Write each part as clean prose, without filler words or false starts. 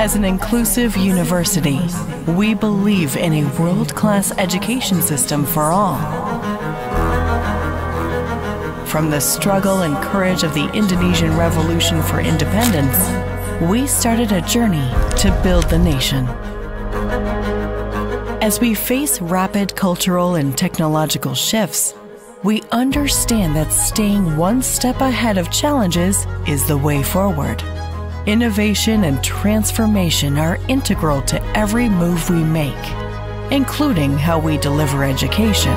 As an inclusive university, we believe in a world-class education system for all. From the struggle and courage of the Indonesian Revolution for independence, we started a journey to build the nation. As we face rapid cultural and technological shifts, we understand that staying one step ahead of challenges is the way forward. Innovation and transformation are integral to every move we make, including how we deliver education.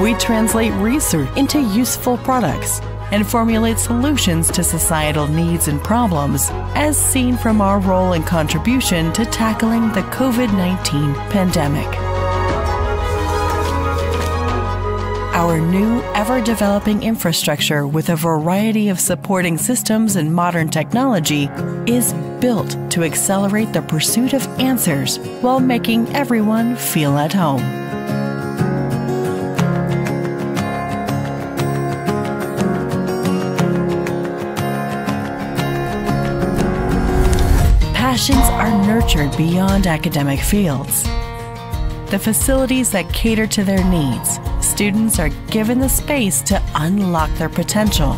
We translate research into useful products and formulate solutions to societal needs and problems, as seen from our role and contribution to tackling the COVID-19 pandemic. Our new, ever-developing infrastructure with a variety of supporting systems and modern technology is built to accelerate the pursuit of answers while making everyone feel at home. Passions are nurtured beyond academic fields. The facilities that cater to their needs, students are given the space to unlock their potential,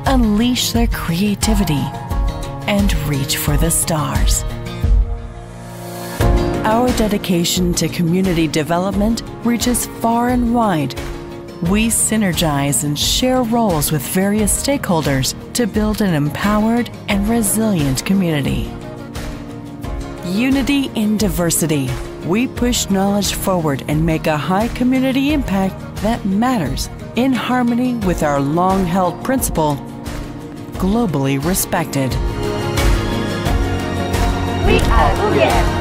unleash their creativity, and reach for the stars. Our dedication to community development reaches far and wide. We synergize and share roles with various stakeholders to build an empowered and resilient community. Unity in diversity. We push knowledge forward and make a high community impact that matters in harmony with our long-held principle, globally respected. We are UGM.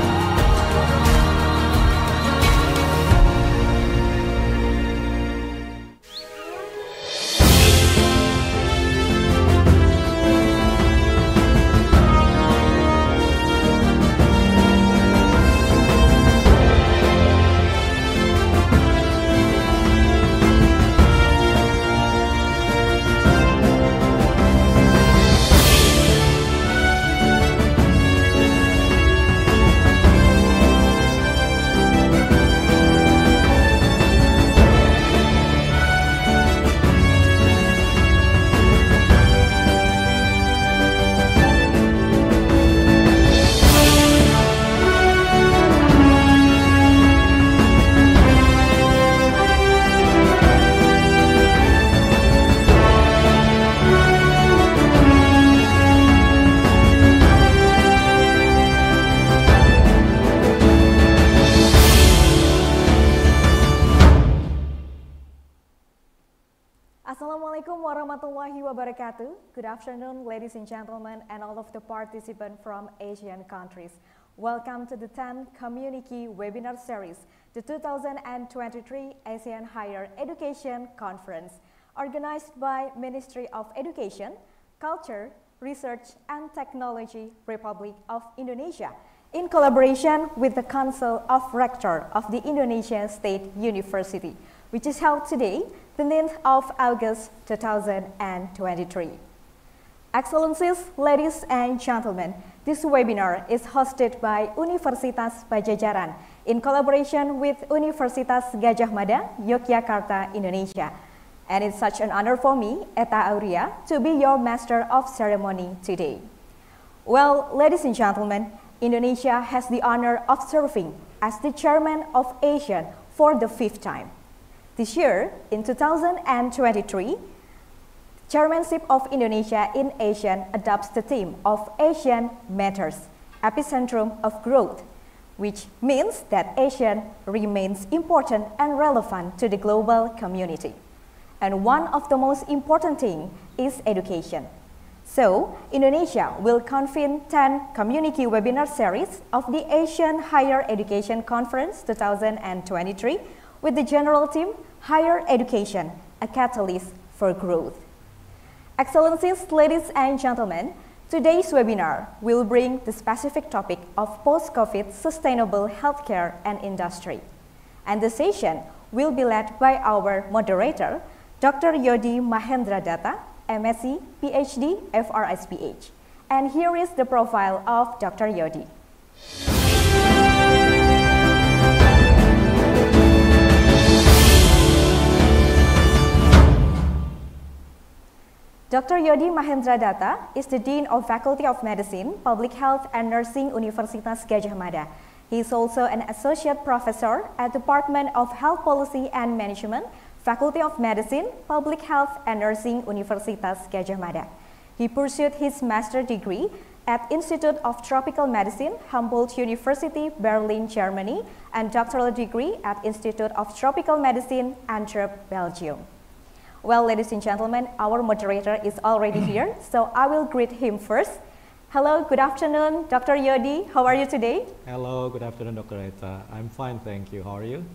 Assalamualaikum warahmatullahi wabarakatuh. Good afternoon, ladies and gentlemen, and all of the participants from Asian countries. Welcome to the 10th Community Webinar Series, the 2023 Asian Higher Education Conference, organized by Ministry of Education, Culture, Research and Technology, Republic of Indonesia, in collaboration with the Council of Rector of the Indonesia State University, which is held today, the 9th of August 2023. Excellencies, ladies and gentlemen, this webinar is hosted by Universitas Pajajaran in collaboration with Universitas Gadjah Mada, Yogyakarta, Indonesia. And it's such an honor for me, Eta Aurea, to be your Master of Ceremony today. Well, ladies and gentlemen, Indonesia has the honor of serving as the Chairman of ASEAN for the 5th time. This year, in 2023, Chairmanship of Indonesia in ASEAN adopts the theme of ASEAN Matters, Epicentrum of Growth, which means that ASEAN remains important and relevant to the global community. And one of the most important things is education. So, Indonesia will convene 10 community webinar series of the Asian Higher Education Conference 2023 with the general theme, Higher Education, a Catalyst for Growth. Excellencies, ladies and gentlemen, today's webinar will bring the specific topic of post-COVID sustainable healthcare and industry. And the session will be led by our moderator, Dr. Yodi Mahendra Datta, MSc, Ph.D, FRSPH, And here is the profile of Dr. Yodi. Dr. Yodi Mahendra Datta is the Dean of Faculty of Medicine, Public Health and Nursing Universitas Gadjah Mada. He is also an Associate Professor at Department of Health Policy and Management, Faculty of Medicine, Public Health and Nursing Universitas Gadjah Mada. He pursued his master's degree at Institute of Tropical Medicine, Humboldt University, Berlin, Germany, and doctoral degree at Institute of Tropical Medicine, Antwerp, Belgium. Well, ladies and gentlemen, our moderator is already here, so I will greet him first. Hello, good afternoon, Dr. Yodi. How are you today? Hello, good afternoon, Dr. Eta. I'm fine, thank you. How are you?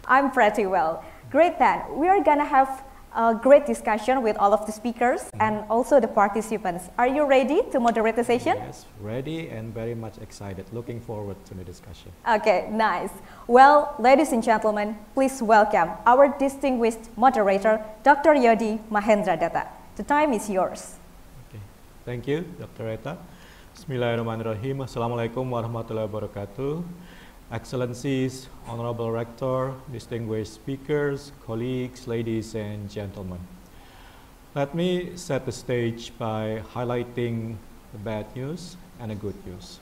I'm pretty well. Great then. We are gonna have a great discussion with all of the speakers and also the participants. Are you ready to moderate the session? Yes, ready and very much excited. Looking forward to the discussion. Okay, nice. Well, ladies and gentlemen, please welcome our distinguished moderator, Dr. Yodi Mahendra Datta. The time is yours. Okay, thank you, Dr. Eta. Bismillahirrahmanirrahim. Assalamualaikum warahmatullahi wabarakatuh. Excellencies, Honorable Rector, distinguished speakers, colleagues, ladies and gentlemen. Let me set the stage by highlighting the bad news and the good news.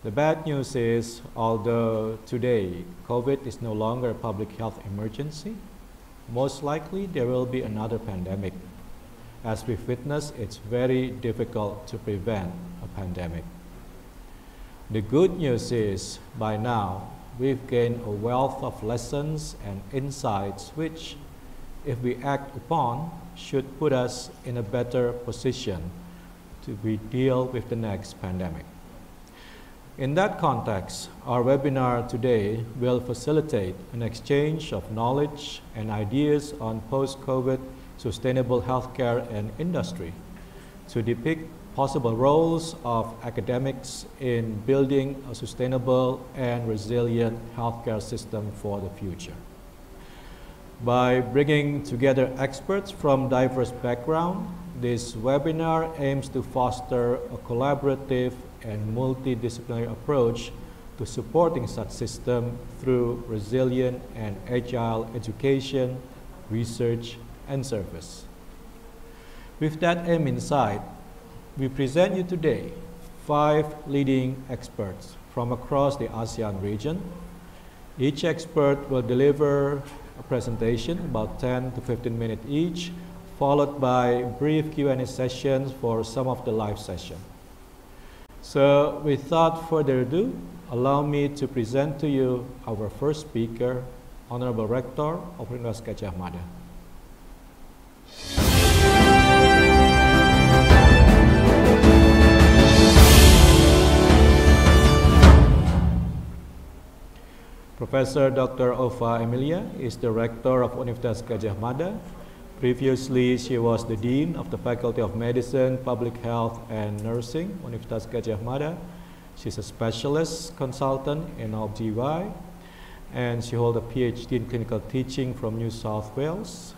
The bad news is, although today COVID is no longer a public health emergency, most likely there will be another pandemic. As we've witnessed, it's very difficult to prevent a pandemic. The good news is, by now, we've gained a wealth of lessons and insights which, if we act upon, should put us in a better position to deal with the next pandemic. In that context, our webinar today will facilitate an exchange of knowledge and ideas on post-COVID sustainable healthcare and industry to depict possible roles of academics in building a sustainable and resilient healthcare system for the future. By bringing together experts from diverse backgrounds, this webinar aims to foster a collaborative and multidisciplinary approach to supporting such system through resilient and agile education, research, and service. With that aim in sight, we present you today 5 leading experts from across the ASEAN region. Each expert will deliver a presentation about 10 to 15 minutes each, followed by brief Q&A sessions for some of the live session. So without further ado, allow me to present to you our first speaker, Honorable Rector of Universitas Gadjah Mada. Professor Dr. Ova Emilia is the Rector of Universitas Gadjah Mada. Previously, she was the Dean of the Faculty of Medicine, Public Health and Nursing, Universitas Gadjah Mada. She's a specialist consultant in OBGYN, and she holds a Ph.D. in clinical teaching from New South Wales.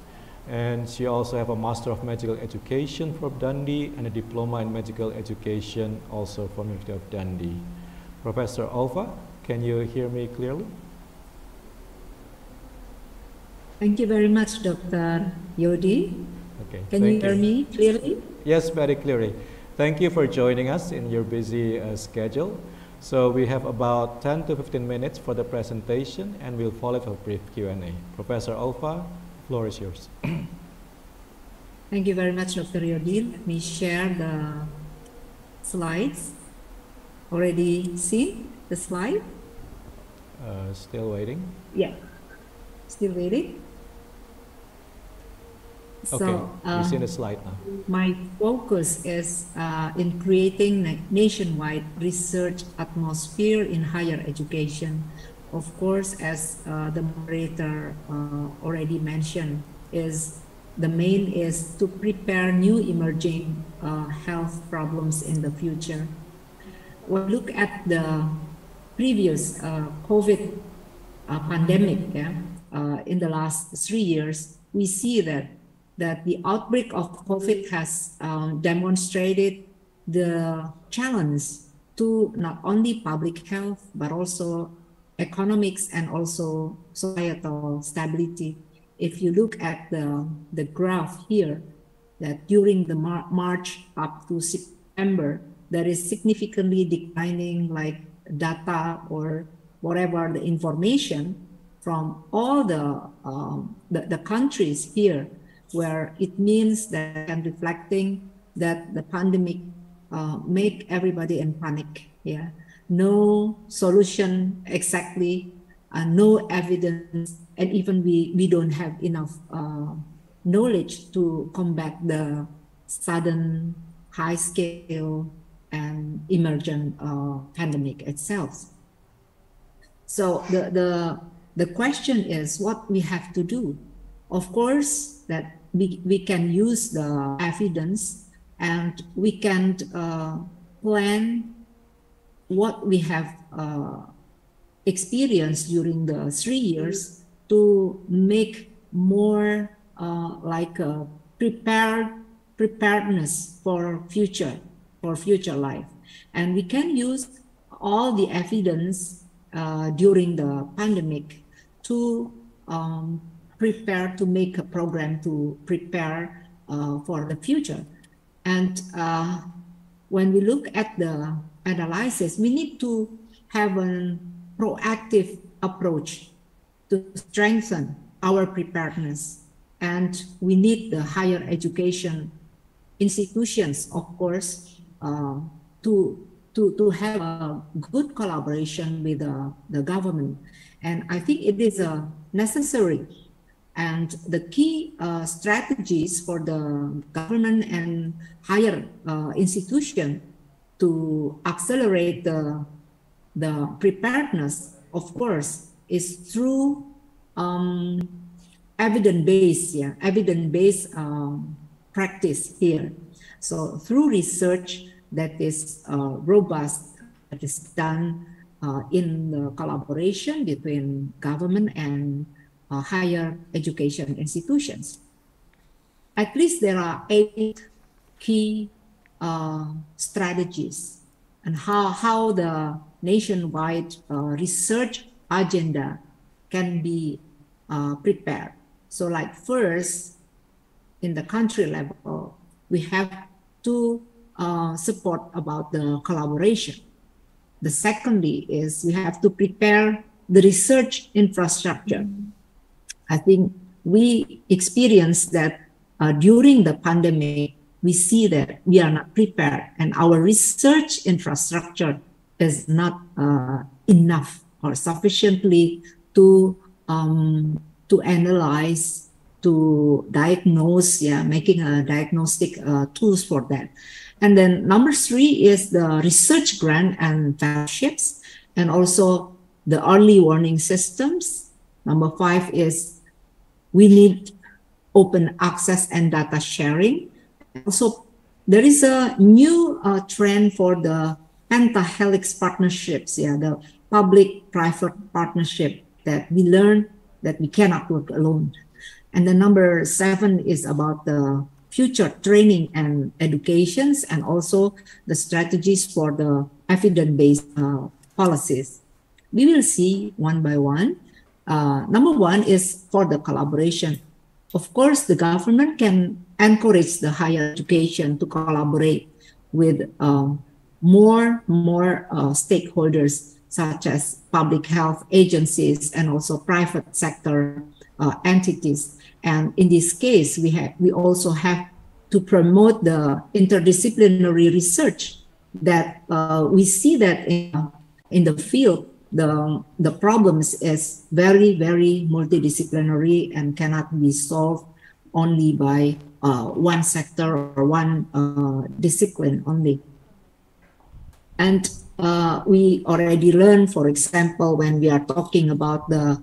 And she also has a Master of Medical Education from Dundee and a Diploma in Medical Education also from University of Dundee. Professor Ova, can you hear me clearly? Thank you very much, Dr. Yodi. Okay. Can you hear me clearly? Yes, very clearly. Thank you for joining us in your busy schedule. So we have about 10 to 15 minutes for the presentation, and we'll follow with a brief Q&A. Professor Ova, the floor is yours. Thank you very much, Dr. Yodi. Let me share the slides. Already see the slide? Still waiting? Yeah. Still waiting? Okay, So, we see the slide now. my focus is in creating nationwide research atmosphere in higher education. Of course, as the moderator already mentioned, the main is to prepare new emerging health problems in the future. When we look at the previous COVID pandemic, in the last 3 years, we see that the outbreak of COVID has demonstrated the challenge to not only public health, but also economics and also societal stability. If you look at the graph here, that during the March up to September, there is significantly declining like data or whatever the information from all the countries here, where it means that and reflecting that the pandemic make everybody in panic. Yeah, no solution exactly, no evidence, and even we don't have enough knowledge to combat the sudden high scale and emergent pandemic itself. So the question is what we have to do. Of course, that we can use the evidence and we can plan what we have experienced during the 3 years to make more like a preparedness for future life. And we can use all the evidence during the pandemic to prepare, to make a program to prepare for the future. And when we look at the analysis, we need to have a proactive approach to strengthen our preparedness. And we need the higher education institutions, of course, to have a good collaboration with the government. And I think it is necessary. And the key strategies for the government and higher institution to accelerate the preparedness, of course, is through evidence-based practice here. So through research that is robust, that is done in the collaboration between government and higher education institutions. At least there are 8 key strategies and how the nationwide research agenda can be prepared. So like first, in the country level, we have to support about the collaboration. The secondly is we have to prepare the research infrastructure. I think we experienced that during the pandemic, we see that we are not prepared and our research infrastructure is not enough or sufficiently to analyze, to diagnose, making a diagnostic tools for that. And then number 3 is the research grant and fellowships, and also the early warning systems. Number 5 is we need open access and data sharing. Also, there is a new trend for the pentahelix partnerships, the public-private partnership, that we learn that we cannot work alone. And then number 7 is about the future training and educations, and also the strategies for the evidence-based policies. We will see one by one. Number 1 is for the collaboration. Of course, the government can encourage the higher education to collaborate with more stakeholders, such as public health agencies and also private sector entities. And in this case, we also have to promote the interdisciplinary research that we see that in the field, the problems is very, very multidisciplinary and cannot be solved only by one sector or one discipline only. And we already learned, for example, when we are talking about the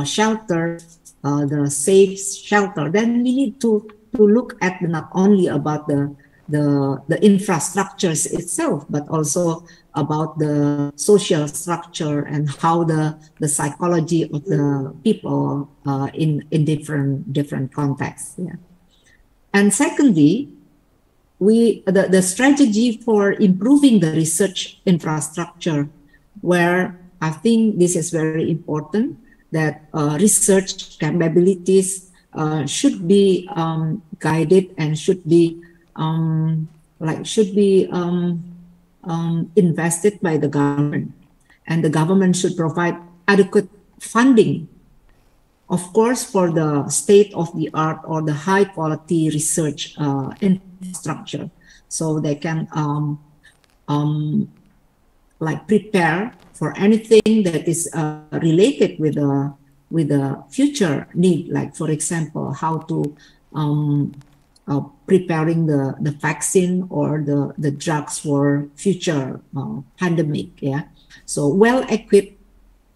shelter, the safe shelter, then we need to look at not only about the infrastructures itself, but also about the social structure and how the psychology of the people in different contexts. And secondly, the strategy for improving the research infrastructure, where I think this is very important, that research capabilities should be guided and should be invested by the government, and the government should provide adequate funding, of course, for the state-of-the-art or the high-quality research infrastructure, so they can prepare for anything that is related with the future need, like for example, how to preparing the vaccine or the drugs for future pandemic. Yeah, so well-equipped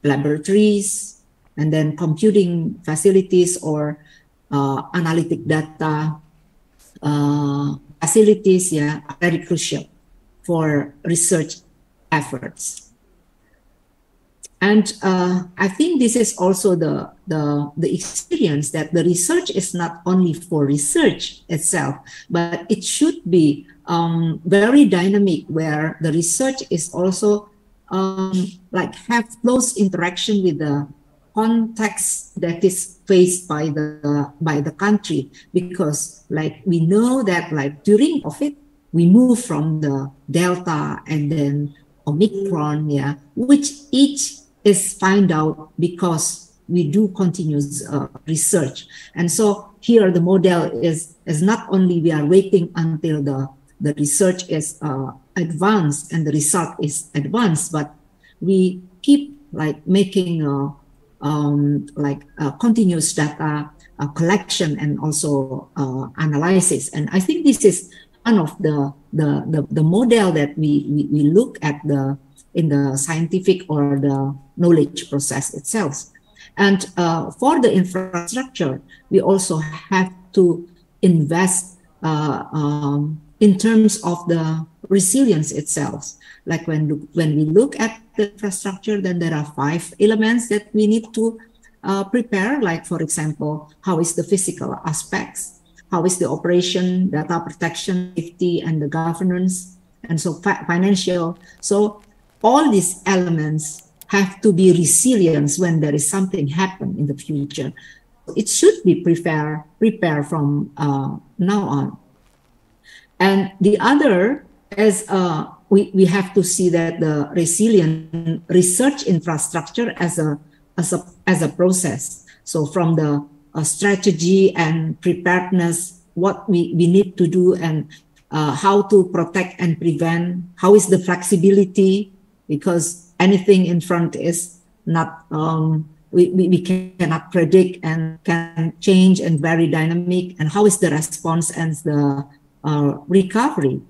laboratories, and then computing facilities or analytic data facilities, yeah, are very crucial for research efforts. And I think this is also the experience that the research is not only for research itself, but it should be very dynamic, where the research is also have close interaction with the context that is faced by the country, because we know that during COVID we move from the Delta and then Omicron, yeah, which each is find out because we do continuous research. And so here the model is not only we are waiting until the research is advanced and the result is advanced, but we keep making continuous data collection and also analysis. And I think this is one of the model that we look at in the scientific or the knowledge process itself. And for the infrastructure, we also have to invest in terms of the resilience itself. Like when we look at the infrastructure, then there are 5 elements that we need to prepare. Like, for example, how is the physical aspects? How is the operation, data protection, safety, and the governance, and so financial. So all these elements have to be resilient when there is something happen in the future. It should be prepared from now on. And the other is we have to see that the resilient research infrastructure as a process. So from the strategy and preparedness, what we need to do, and how to protect and prevent, how is the flexibility, because anything in front is not, we cannot predict and can change and very dynamic, and how is the response and the recovery.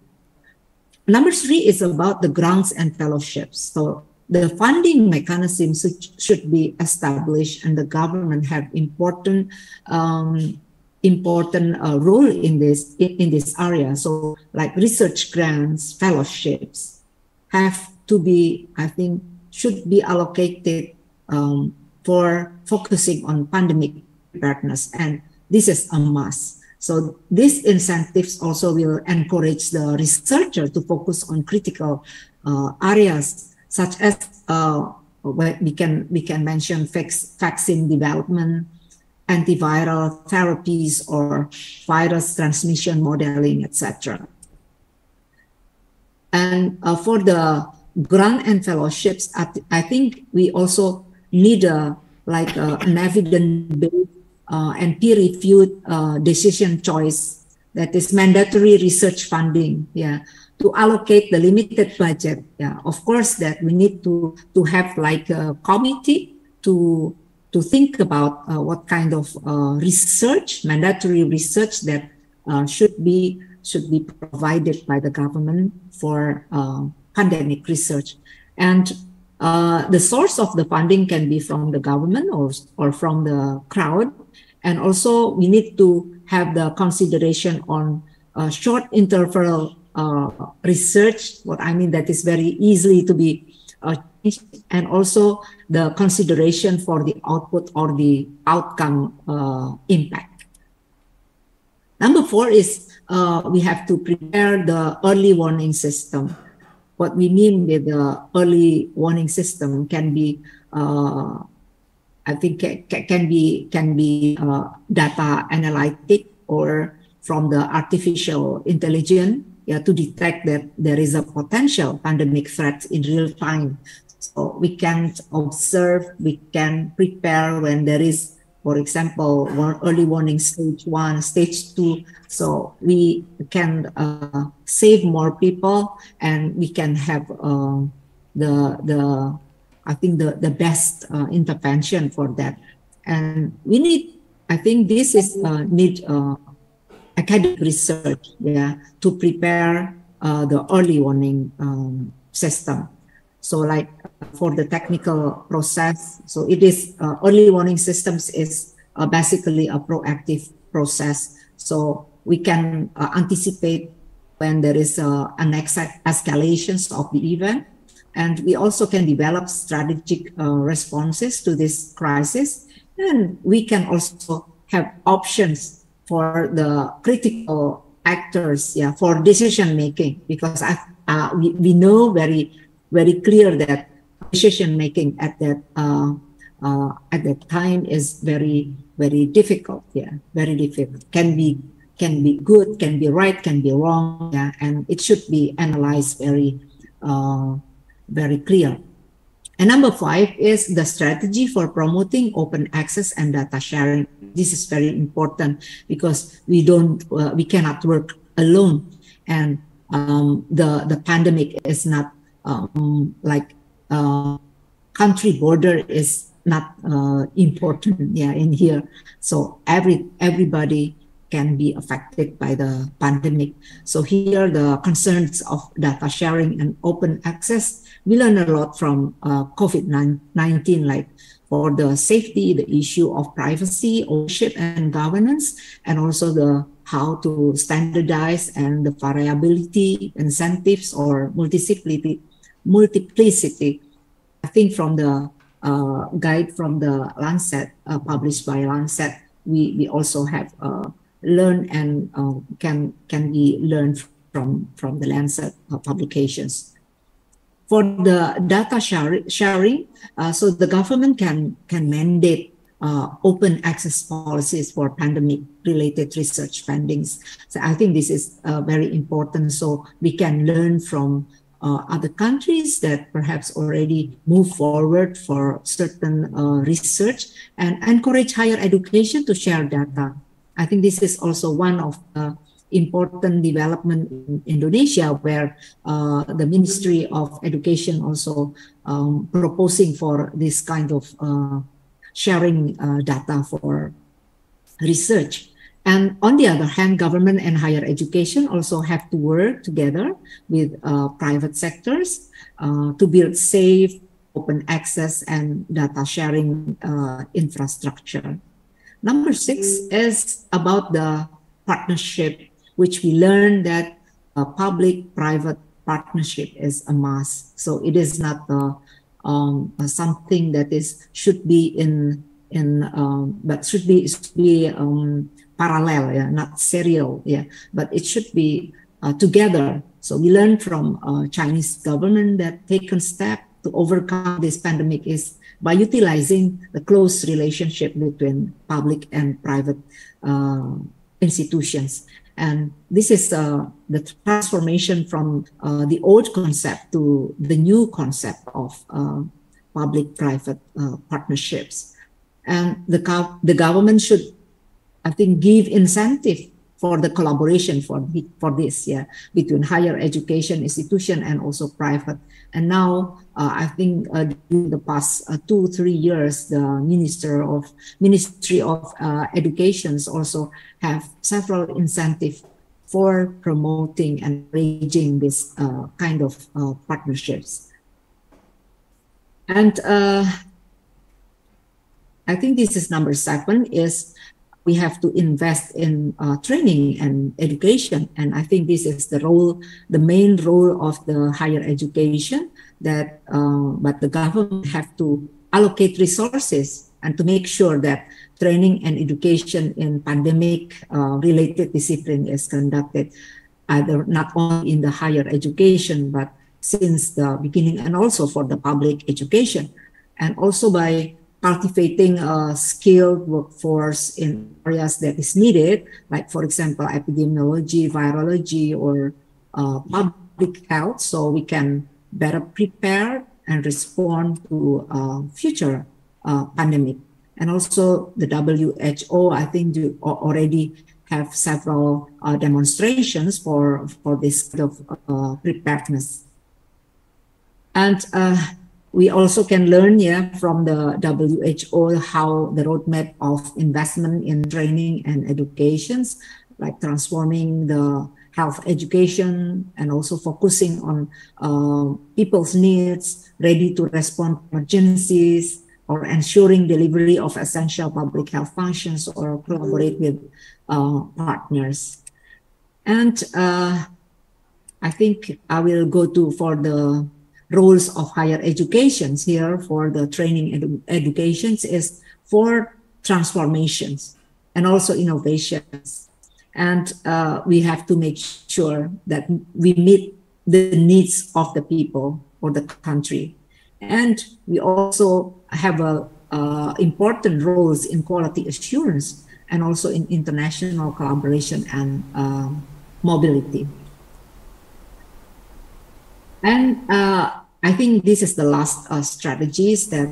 Number 3 is about the grants and fellowships. So the funding mechanism should be established, and the government have important role in this area. So like research grants, fellowships have to be, I think, should be allocated for focusing on pandemic preparedness, and this is a must. So these incentives also will encourage the researcher to focus on critical areas, such as we can mention vaccine development, antiviral therapies, or virus transmission modeling, etc. And for the grant and fellowships, I think we also need an evidence-based and peer-reviewed decision choice, that is mandatory research funding, yeah, to allocate the limited budget. Yeah, of course that we need to have a committee to think about what kind of research, mandatory research that should be provided by the government for pandemic research. And the source of the funding can be from the government or from the crowd. And also we need to have the consideration on short interval research, what I mean that is very easily to be changed, and also the consideration for the output or the outcome impact. Number 4 is we have to prepare the early warning system. What we mean with the early warning system can be, I think, can be data analytic or from the artificial intelligence, yeah, to detect that there is a potential pandemic threat in real time. So we can observe, we can prepare when there is, for example, early warning stage 1, stage 2. So we can save more people, and we can have I think the best intervention for that. And we need, I think this is need academic research, yeah, to prepare the early warning system. So like for the technical process, so it is early warning systems is basically a proactive process. So we can anticipate when there is an escalations of the event. And we also can develop strategic responses to this crisis. And we can also have options for the critical actors, yeah, for decision making, because we know very clear that decision making at that time is very difficult, yeah, very difficult. Can be good, can be right, can be wrong, yeah, and it should be analyzed very clear. And number 5 is the strategy for promoting open access and data sharing. This is very important because we cannot work alone, and the pandemic is not like country border is not important, yeah, in here. So everybody can be affected by the pandemic. So here the concerns of data sharing and open access, we learn a lot from COVID-19, like for the safety, the issue of privacy, ownership, and governance, and also the how to standardize and the variability, incentives, or multiplicity. I think from the guide from the Lancet, published by Lancet, we also have learned and can be learned from the Lancet publications. For the data sharing, so the government can mandate open access policies for pandemic-related research findings. So I think this is very important. So we can learn from other countries that perhaps already move forward for certain research, and encourage higher education to share data. I think this is also one of the important development in Indonesia, where the Ministry of Education also proposing for this kind of sharing data for research. And on the other hand, government and higher education also have to work together with private sectors to build safe, open access and data sharing infrastructure. Number 6 is about the partnership, which we learned that public-private partnership is a must. So it is not something that should be but should be parallel, yeah, not serial, yeah, but it should be together. So we learned from Chinese government that taken step to overcome this pandemic is by utilizing the close relationship between public and private institutions. And this is the transformation from the old concept to the new concept of public-private partnerships. And the government should, I think, give incentive for the collaboration for this, yeah, between higher education institution and also private. And now, I think during the past 2-3 years, the Ministry of Educations also have several incentives for promoting and encouraging this kind of partnerships. And I think this is number 7, is we have to invest in training and education. And I think this is the main role of the higher education, that but the government have to allocate resources and to make sure that training and education in pandemic related discipline is conducted either not only in the higher education, but since the beginning, and also for the public education, and also by cultivating a skilled workforce in areas that is needed, like for example, epidemiology, virology, or public health, so we can better prepare and respond to future pandemic. And also the WHO, I think, do already have several demonstrations for this kind of preparedness. And we also can learn from the WHO how the roadmap of investment in training and educations, like transforming the health education and also focusing on people's needs, ready to respond to emergencies, or ensuring delivery of essential public health functions, or collaborate with partners. And I think I will go to for the roles of higher educations here for the training educations is for transformations and also innovations. And we have to make sure that we meet the needs of the people or the country. And we also have important roles in quality assurance and also in international collaboration and mobility. And I think this is the last strategies that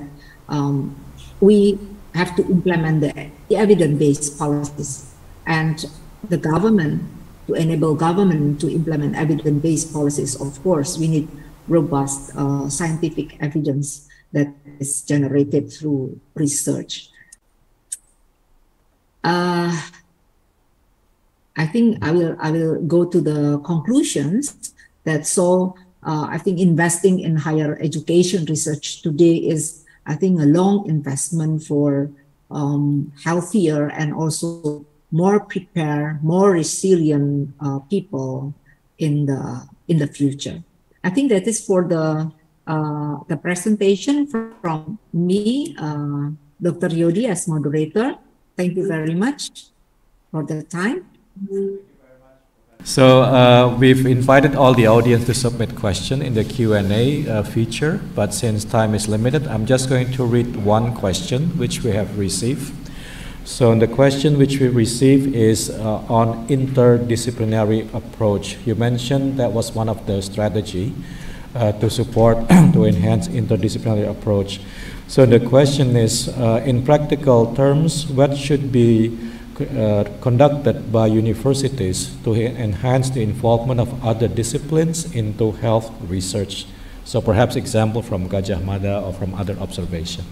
we have to implement the evidence-based policies, and the government, to enable government to implement evidence-based policies. Of course, we need robust scientific evidence that is generated through research. I think I will go to the conclusions that I think investing in higher education research today is, I think, a long investment for healthier and also more prepared, more resilient people in the future. I think that is for the presentation from me, Dr. Yodi as moderator. Thank you very much for the time. So we've invited all the audience to submit questions in the Q&A feature, but since time is limited, I'm just going to read one question which we have received. So the question which we received is on interdisciplinary approach. You mentioned that was one of the strategy to support, to enhance interdisciplinary approach. So the question is, in practical terms, what should be conducted by universities to enhance the involvement of other disciplines into health research? So perhaps example from Gadjah, Mada, or from other observation.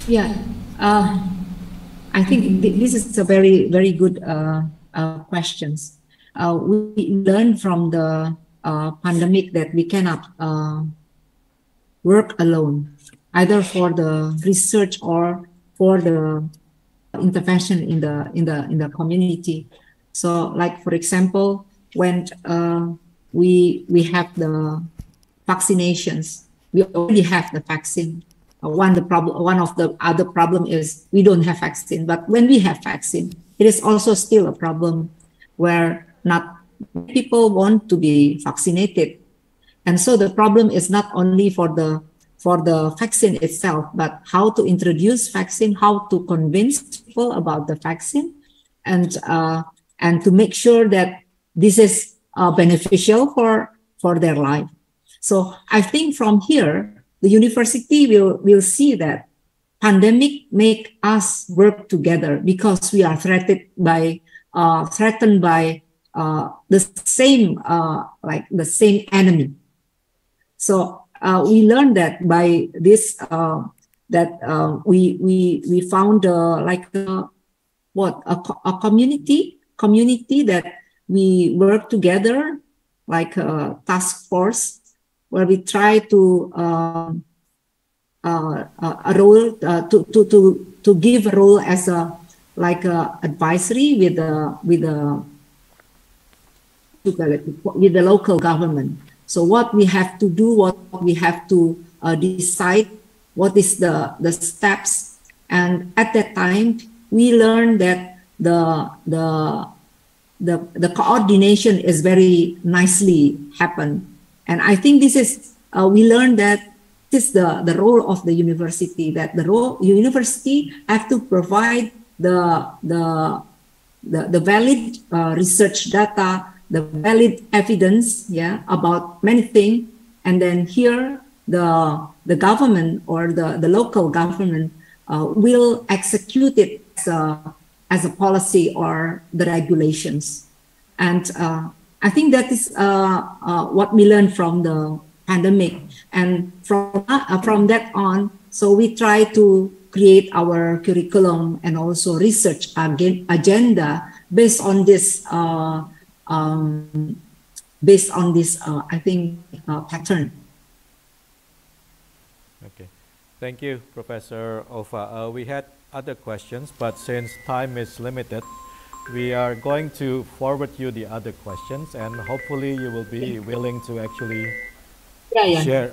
Yeah, I think this is a very, very good questions. We learned from the pandemic that we cannot work alone, either for the research or for the intervention in the community. So, like for example, when we have the vaccinations, we already have the vaccine. One of the other problem is we don't have vaccine. But when we have vaccine, it is also still a problem where not people want to be vaccinated, and so the problem is not only for the vaccine itself, but how to introduce vaccine, how to convince people about the vaccine, and to make sure that this is beneficial for their life. So I think from here, the university will see that pandemic make us work together because we are threatened by the same enemy. So we learned that by this we found a community that we work together, like a task force, where we try to a role to give a role as a advisory with the local government. So what we have to do, what we have to decide what is the steps. And at that time, we learned that the coordination is very nicely happened. And I think this is, we learned that this is the role of the university, that the university have to provide the valid research data, the valid evidence, yeah, about many things. And then here, the government or the local government will execute it as a policy or the regulations. And I think that is what we learned from the pandemic. And from that on, so we try to create our curriculum and also research agenda based on this I think pattern. Okay, thank you, Professor Ofa. We had other questions, but since time is limited, we are going to forward you the other questions, and hopefully you will be willing to actually share,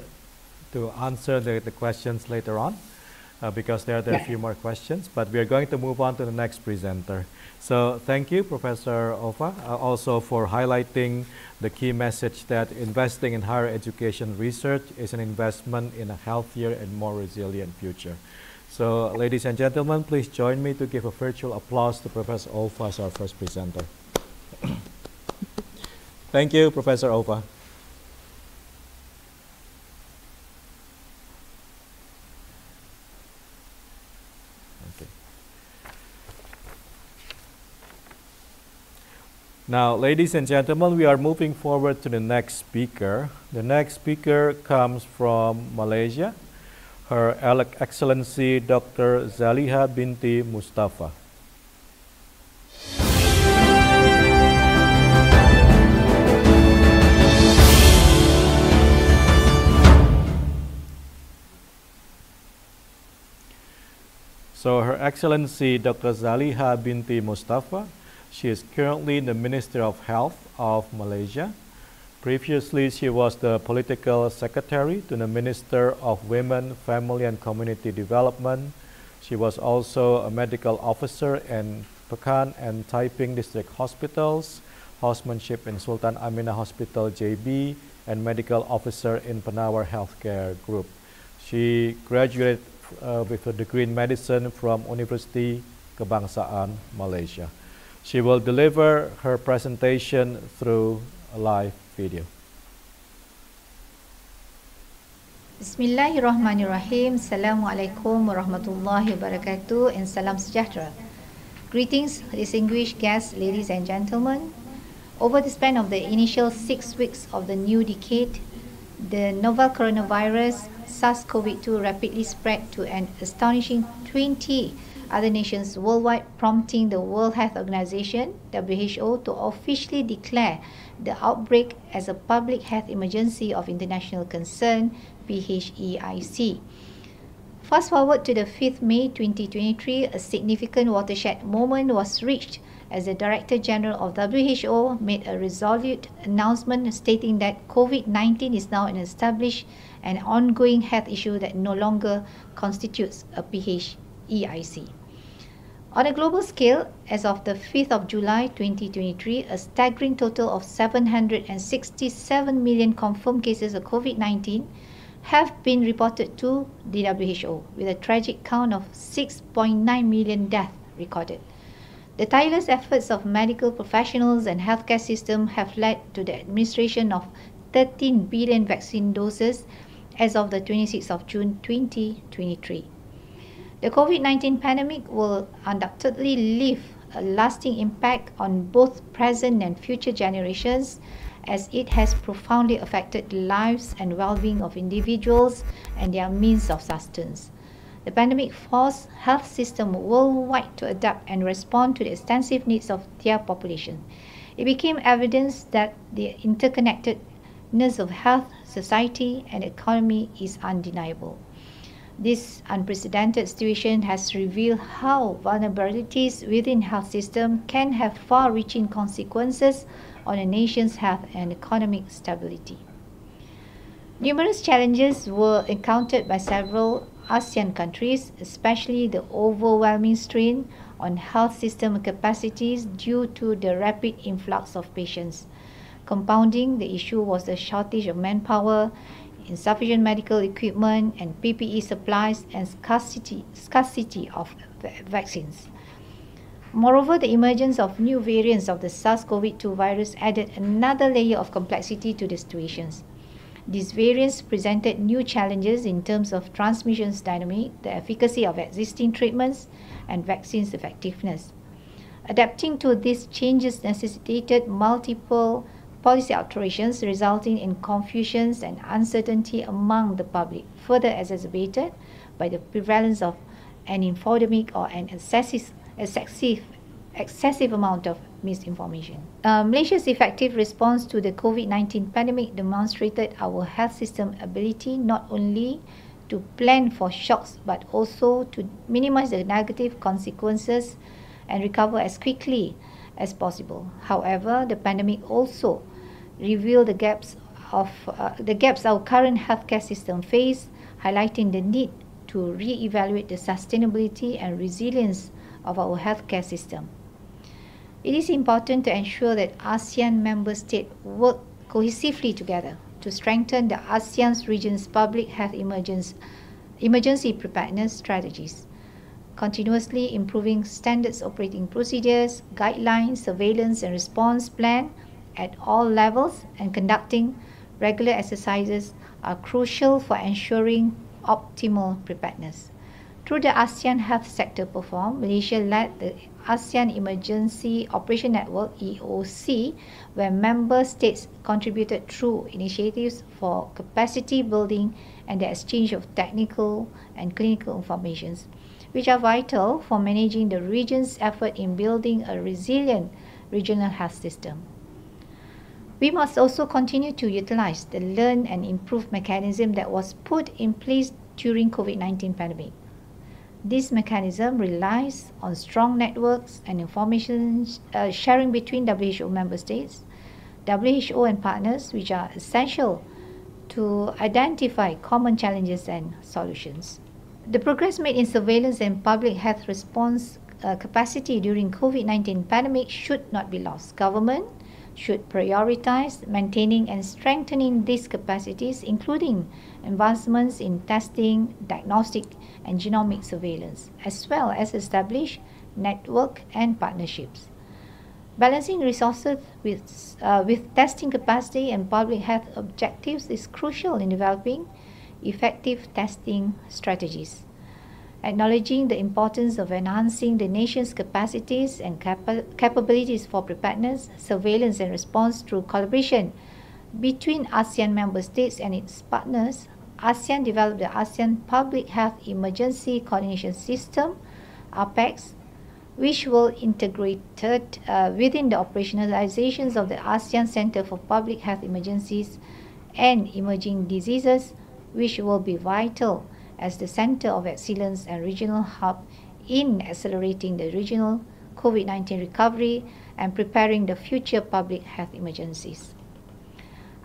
to answer the questions later on, because there are a few more questions, but we are going to move on to the next presenter. So thank you, Professor Ofa, also for highlighting the key message that investing in higher education research is an investment in a healthier and more resilient future. So, ladies and gentlemen, please join me to give a virtual applause to Professor Ofa as our first presenter. Thank you, Professor Ofa. Okay. Now, ladies and gentlemen, we are moving forward to the next speaker. The next speaker comes from Malaysia. Her Excellency Dr. Zaliha binti Mustafa. So Her Excellency Dr. Zaliha binti Mustafa, she is currently the Minister of Health of Malaysia. Previously, she was the Political Secretary to the Minister of Women, Family and Community Development. She was also a Medical Officer in Pekan and Taiping District Hospitals, Housemanship in Sultan Aminah Hospital JB, and Medical Officer in Penawar Healthcare Group. She graduated with a degree in medicine from University Kebangsaan, Malaysia. She will deliver her presentation through a live video. Bismillahirrahmanirrahim. Assalamualaikum warahmatullahi wabarakatuh and salam sejahtera. Greetings, distinguished guests, ladies and gentlemen. Over the span of the initial 6 weeks of the new decade, the novel coronavirus SARS-CoV-2 rapidly spread to an astonishing 20 other nations worldwide, prompting the World Health Organization, WHO, to officially declare the outbreak as a public health emergency of international concern, PHEIC. Fast forward to the 5th May 2023, a significant watershed moment was reached as the Director General of WHO made a resolute announcement stating that COVID-19 is now an established and ongoing health issue that no longer constitutes a PHEIC. On a global scale, as of the 5th of July 2023, a staggering total of 767 million confirmed cases of COVID-19 have been reported to the WHO, with a tragic count of 6.9 million deaths recorded. The tireless efforts of medical professionals and healthcare system have led to the administration of 13 billion vaccine doses as of the 26th of June 2023. The COVID-19 pandemic will undoubtedly leave a lasting impact on both present and future generations, as it has profoundly affected the lives and well-being of individuals and their means of sustenance. The pandemic forced health systems worldwide to adapt and respond to the extensive needs of their population. It became evident that the interconnectedness of health, society, and economy is undeniable. This unprecedented situation has revealed how vulnerabilities within health system can have far-reaching consequences on a nation's health and economic stability. Numerous challenges were encountered by several ASEAN countries, especially the overwhelming strain on health system capacities due to the rapid influx of patients. Compounding the issue was the shortage of manpower, insufficient medical equipment and PPE supplies, and scarcity of vaccines. Moreover, the emergence of new variants of the SARS-CoV-2 virus added another layer of complexity to the situations. These variants presented new challenges in terms of transmission dynamic, the efficacy of existing treatments, and vaccines' effectiveness. Adapting to these changes necessitated multiple policy alterations, resulting in confusions and uncertainty among the public, further exacerbated by the prevalence of an infodemic or an excessive amount of misinformation. Malaysia's effective response to the COVID-19 pandemic demonstrated our health system ability not only to plan for shocks but also to minimize the negative consequences and recover as quickly as possible. However, the pandemic also revealed the gaps our current healthcare system face, highlighting the need to re-evaluate the sustainability and resilience of our healthcare system. It is important to ensure that ASEAN member states work cohesively together to strengthen the ASEAN region's public health emergency preparedness strategies, continuously improving standards operating procedures, guidelines, surveillance and response plan at all levels, and conducting regular exercises are crucial for ensuring optimal preparedness. Through the ASEAN Health Sector Platform, Malaysia led the ASEAN Emergency Operation Network (EOC), where member states contributed through initiatives for capacity building and the exchange of technical and clinical information, which are vital for managing the region's effort in building a resilient regional health system. We must also continue to utilize the learn and improve mechanism that was put in place during COVID-19 pandemic. This mechanism relies on strong networks and information sharing between WHO member states, WHO and partners, which are essential to identify common challenges and solutions. The progress made in surveillance and public health response capacity during COVID-19 pandemic should not be lost. Government should prioritize maintaining and strengthening these capacities, including advancements in testing, diagnostic and genomic surveillance, as well as establish network and partnerships. Balancing resources with testing capacity and public health objectives is crucial in developing effective testing strategies. Acknowledging the importance of enhancing the nation's capacities and capabilities for preparedness, surveillance and response through collaboration between ASEAN member states and its partners, ASEAN developed the ASEAN Public Health Emergency Coordination System, APEX, which will integrated within the operationalizations of the ASEAN Center for Public Health Emergencies and Emerging Diseases, which will be vital as the center of excellence and regional hub in accelerating the regional COVID-19 recovery and preparing the future public health emergencies.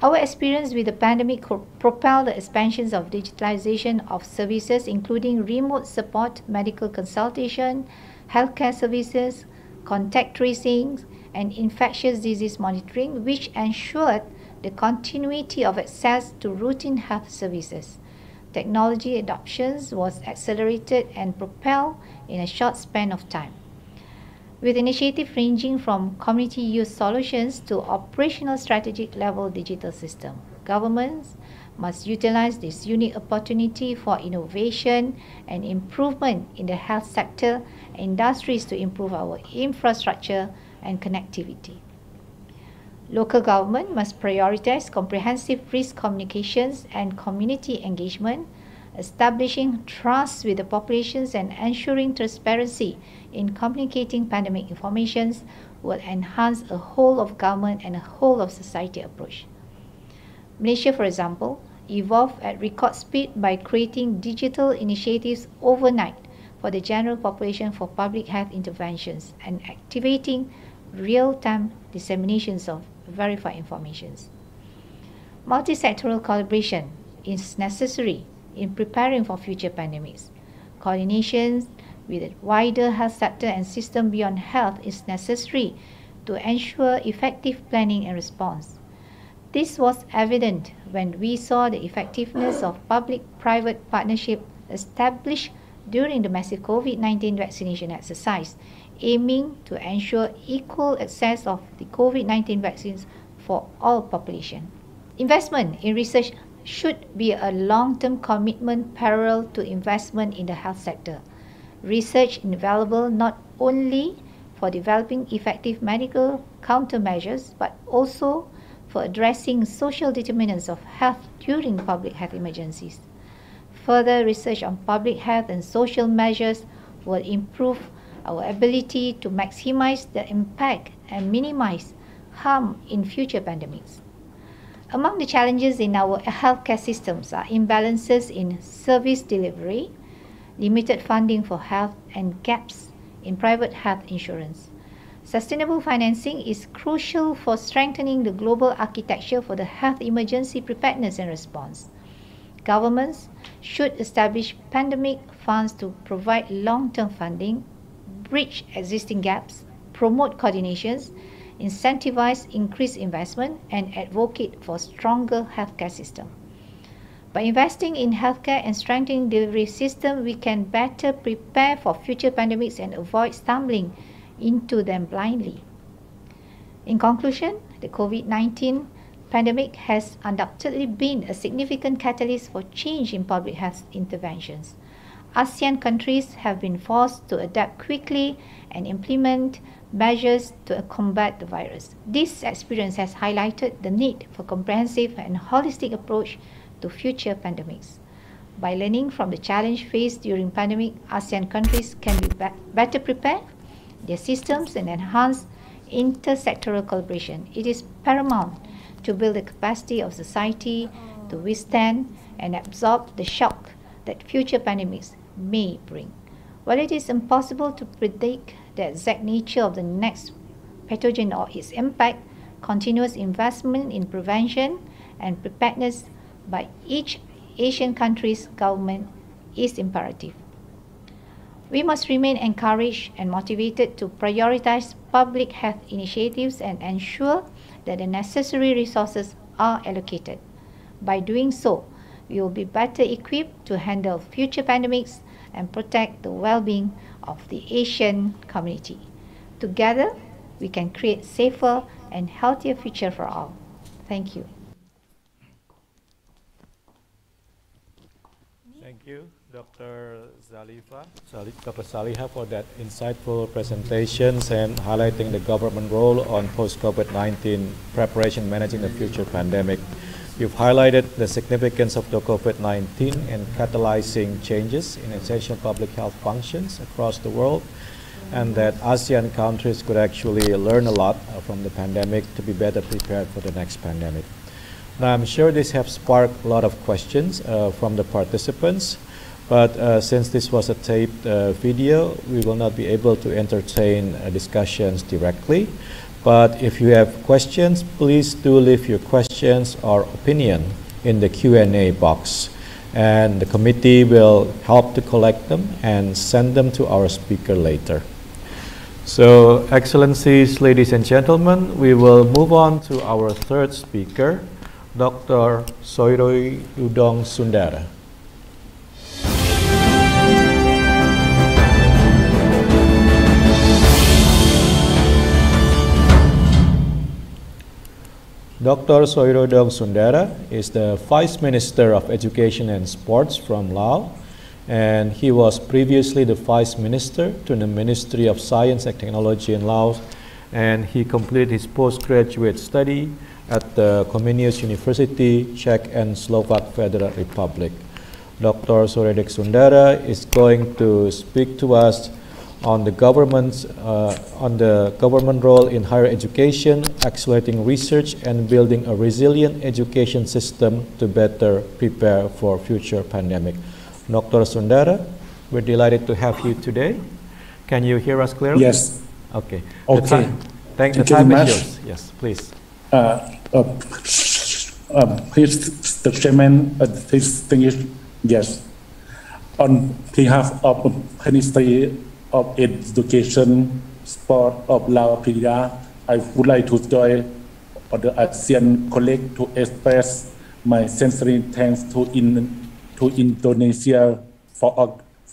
Our experience with the pandemic propelled the expansions of digitalization of services, including remote support, medical consultation, healthcare services, contact tracing, and infectious disease monitoring, which ensured the continuity of access to routine health services. Technology adoption was accelerated and propelled in a short span of time. With initiatives ranging from community use solutions to operational strategic level digital system, governments must utilize this unique opportunity for innovation and improvement in the health sector and industries to improve our infrastructure and connectivity. Local government must prioritize comprehensive risk communications and community engagement, establishing trust with the populations and ensuring transparency in communicating pandemic information will enhance a whole of government and a whole of society approach. Malaysia, for example, evolved at record speed by creating digital initiatives overnight for the general population for public health interventions and activating real-time disseminations of verified information. Multi-sectoral collaboration is necessary in preparing for future pandemics. Coordination with the wider health sector and system beyond health is necessary to ensure effective planning and response. This was evident when we saw the effectiveness of public-private partnership established during the massive COVID-19 vaccination exercise, aiming to ensure equal access of the COVID-19 vaccines for all population. Investment in research should be a long-term commitment parallel to investment in the health sector. Research invaluable not only for developing effective medical countermeasures, but also for addressing social determinants of health during public health emergencies. Further research on public health and social measures will improve our ability to maximize the impact and minimize harm in future pandemics. Among the challenges in our healthcare systems are imbalances in service delivery, limited funding for health, and gaps in private health insurance. Sustainable financing is crucial for strengthening the global architecture for the health emergency preparedness and response. Governments should establish pandemic funds to provide long-term funding, bridge existing gaps, promote coordinations, incentivize increased investment, and advocate for stronger healthcare system. By investing in healthcare and strengthening delivery system, we can better prepare for future pandemics and avoid stumbling into them blindly. In conclusion, the COVID-19 pandemic has undoubtedly been a significant catalyst for change in public health interventions. ASEAN countries have been forced to adapt quickly and implement measures to combat the virus. This experience has highlighted the need for comprehensive and holistic approach to future pandemics. By learning from the challenge faced during pandemic, ASEAN countries can be better prepare their systems and enhance intersectoral collaboration. It is paramount to build the capacity of society to withstand and absorb the shock that future pandemics may bring. While it is impossible to predict the exact nature of the next pathogen or its impact, continuous investment in prevention and preparedness by each Asian country's government is imperative. We must remain encouraged and motivated to prioritize public health initiatives and ensure that the necessary resources are allocated. By doing so, we will be better equipped to handle future pandemics and protect the well-being of the Asian community. Together, we can create safer and healthier future for all. Thank you. Thank you, Dr. Zaliha, for that insightful presentations and highlighting the government role on post-COVID-19 preparation managing the future pandemic. You've highlighted the significance of the COVID-19 in catalyzing changes in essential public health functions across the world, and that ASEAN countries could actually learn a lot from the pandemic to be better prepared for the next pandemic. Now, I'm sure this has sparked a lot of questions from the participants, but since this was a taped video, we will not be able to entertain discussions directly. But if you have questions, please do leave your questions or opinion in the Q&A box, and the committee will help to collect them and send them to our speaker later. So, Excellencies, ladies and gentlemen, we will move on to our third speaker, Dr. Sourioudong Sundara. Dr. Sourioudong Sundara is the Vice Minister of Education and Sports from Laos, and he was previously the Vice Minister to the Ministry of Science and Technology in Laos, and he completed his postgraduate study at the Comenius University, Czech and Slovak Federal Republic. Dr. Sourioudong Sundara is going to speak to us on the government role in higher education, accelerating research, and building a resilient education system to better prepare for future pandemic. Dr. Sundara, we're delighted to have you today. Can you hear us clearly? Yes. Okay. Okay. Thank you very much. Yes, please. Please, the Chairman, distinguished Yes. On behalf of Ministry of Education, Sport of LAOS, I would like to join the ASEAN colleague to express my sincere thanks to Indonesia for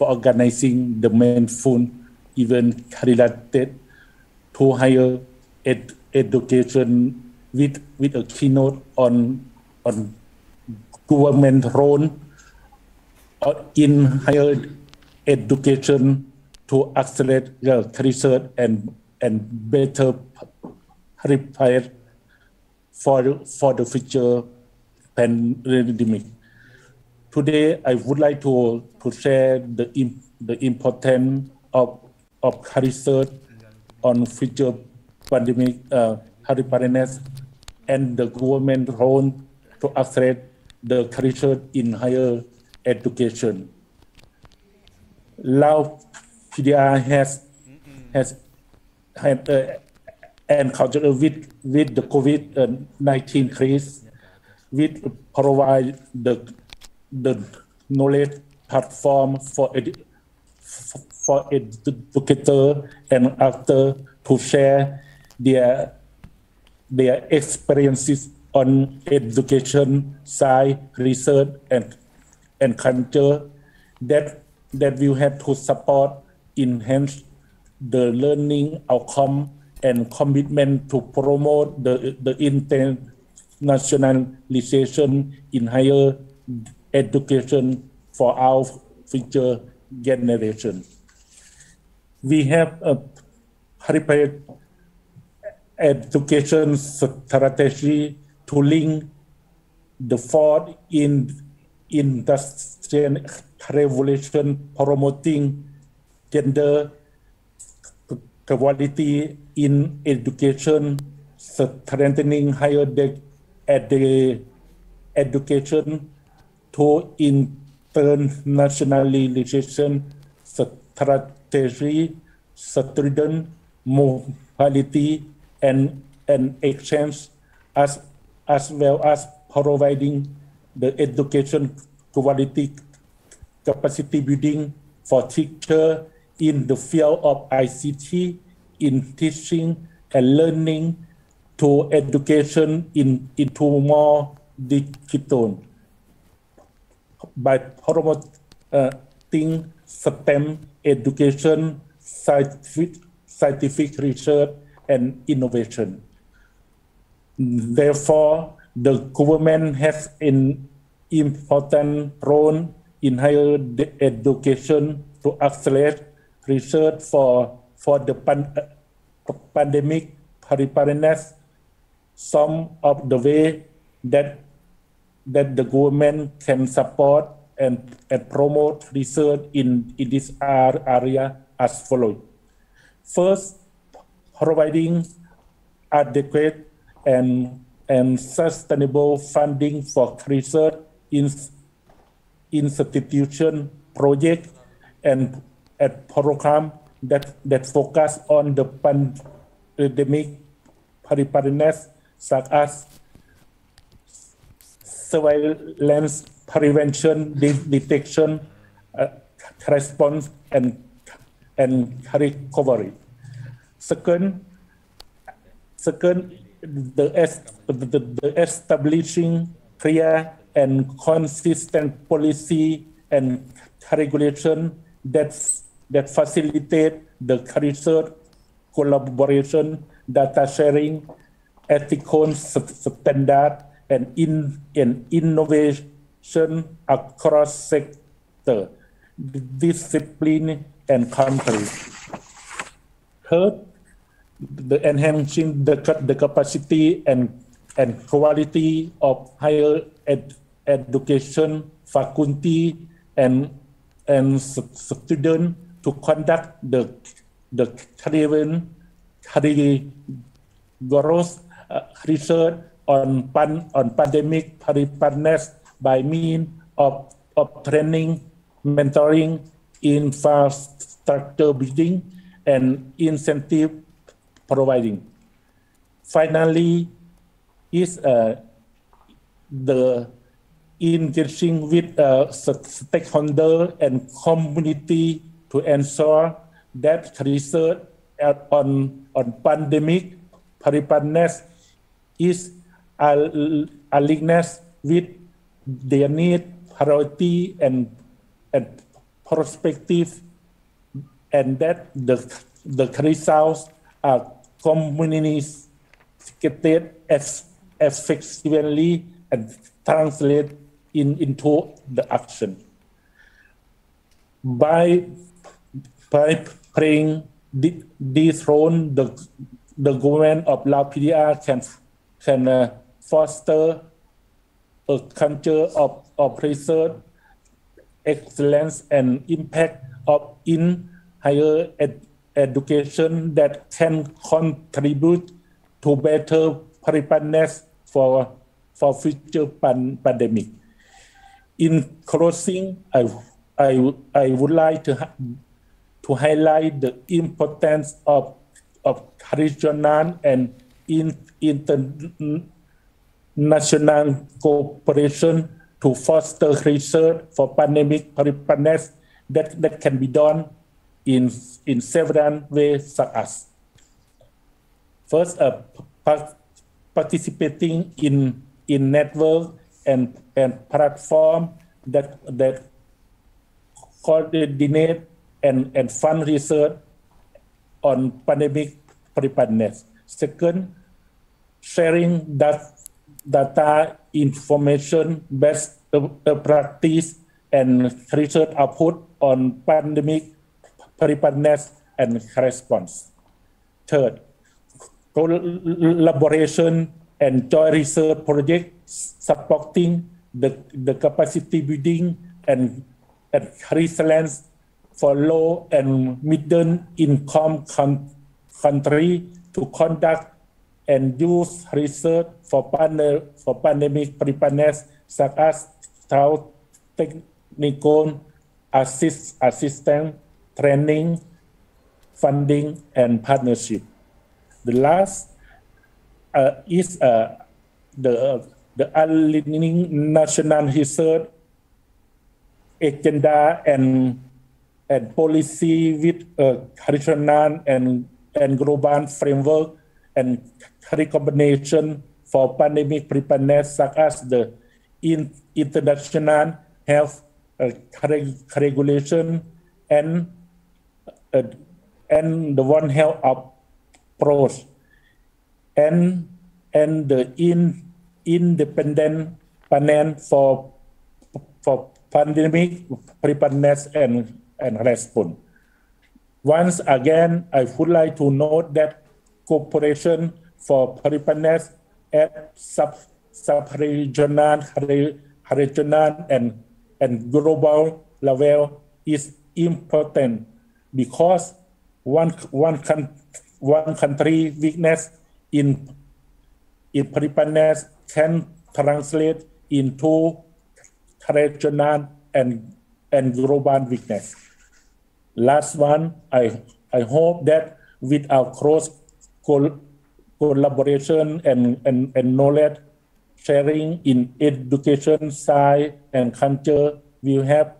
organizing the mindful event related to higher education with a keynote on government role in higher education to accelerate research and better prepare for the future pandemic. Today, I would like to share the importance of research on future pandemic preparedness and the government role to accelerate the research in higher education. LAOS has encountered with the COVID-19 crisis, which provide the knowledge platform for educators and actors to share their experiences on education, science, research, and culture that will help to support, enhance the learning outcome and commitment to promote the internationalization in higher education for our future generation. We have prepared education strategy to link the fourth industrial revolution, promoting gender equality in education, strengthening higher education to internationalization strategy, student mobility and exchange, as well as providing the education quality capacity building for teachers in the field of ICT, in teaching and learning, to education into more digital. By promoting STEM education, scientific research, and innovation. Therefore, the government has an important role in higher education to accelerate research for the pandemic preparedness. Some of the way that the government can support and promote research in this area as follows. First, providing adequate and sustainable funding for research institution, project, and program that focus on the pandemic preparedness, such as surveillance, prevention, detection, response, and recovery. Second, the establishing clear and consistent policy and regulation that facilitate the research, collaboration, data sharing, ethical standard, and innovation across sector, discipline, and countries. Third, the enhancing the capacity and quality of higher education faculty and students to conduct the rigorous research on pandemic preparedness by means of training, mentoring, infrastructure building, and incentive providing. Finally, is the engaging with stakeholder and community to ensure that research on pandemic preparedness is aligned with their need, priority, and perspective, and that the results are communicated effectively and translate into the action. By playing this role, the government of Laos PDR can foster a culture of research excellence and impact in higher education that can contribute to better preparedness for future pandemic. In closing, I would like to highlight the importance of regional and international cooperation to foster research for pandemic preparedness that can be done in several ways, such as first, participating in network and platform that coordinate and fund research on pandemic preparedness. Second, sharing data information, best practice, and research output on pandemic preparedness and response. Third, collaboration and joint research projects supporting the capacity building and resilience for low and middle income country to conduct and use research for pandemic preparedness, such as through technical assistance, training, funding, and partnership. The last is the aligning national research agenda and policy with regional and global framework and recommendation for pandemic preparedness, such as the international health regulation and the One Health approach, and the independent panel for pandemic preparedness and response. Once again, I would like to note that cooperation for preparedness at sub-regional, regional, and global level is important, because one country weakness in preparedness can translate into regional and global weakness. Last one, I hope that with our close collaboration and knowledge sharing in education, science, and culture will help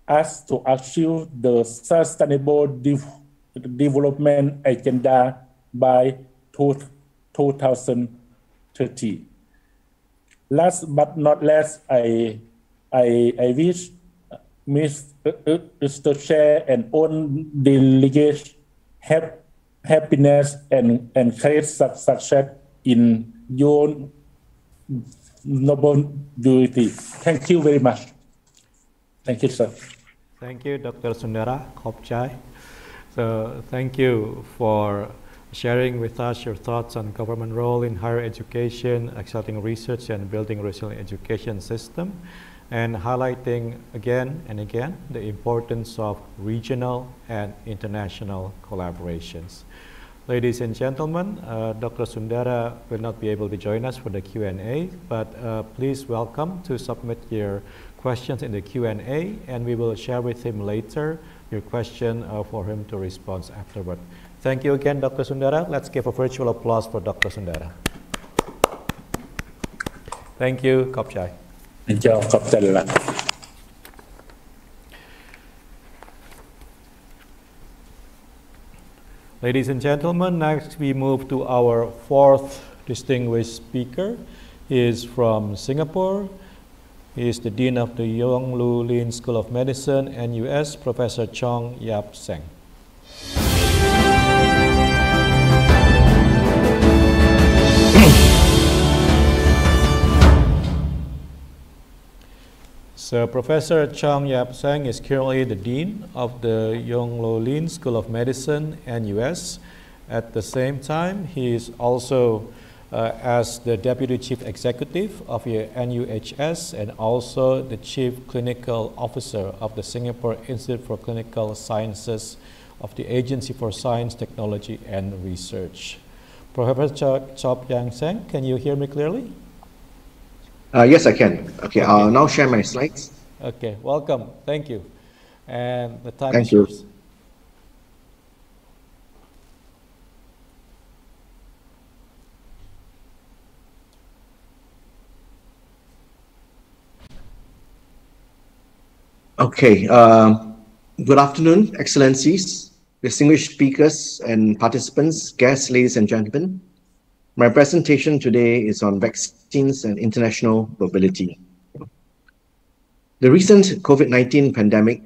us to achieve the sustainable development agenda by 2030. Last but not least, I wish Mr. Chair and all delegates have happiness and great success in your noble duty. Thank you very much. Thank you, sir. Thank you, Dr. Sundara Khopchai. So thank you for sharing with us your thoughts on government role in higher education, accelerating research and building resilient education system, and highlighting again and again the importance of regional and international collaborations. Ladies and gentlemen, Dr. Sundara will not be able to join us for the Q&A, but please welcome to submit your questions in the Q&A, and we will share with him later your question for him to respond afterward. Thank you again, Dr. Sundara. Let's give a virtual applause for Dr. Sundara. Thank you, Khopchai. Ladies and gentlemen, next we move to our fourth distinguished speaker. He is from Singapore. He is the Dean of the Yong Lu Lin School of Medicine, NUS, Professor Chong Yap Seng. So Professor Chong Yap Seng is currently the Dean of the Yong Lu Lin School of Medicine, NUS. At the same time, he is also as the Deputy Chief Executive of the NUHS and also the Chief Clinical Officer of the Singapore Institute for Clinical Sciences of the Agency for Science, Technology and Research. Professor Chong Yap Seng, can you hear me clearly? Yes, I can. Okay, I'll now share my slides. Okay, welcome. Thank you. And the time Thank is you. yours. Okay, good afternoon, Excellencies, distinguished speakers and participants, guests, ladies and gentlemen. My presentation today is on vaccines and international mobility. The recent COVID-19 pandemic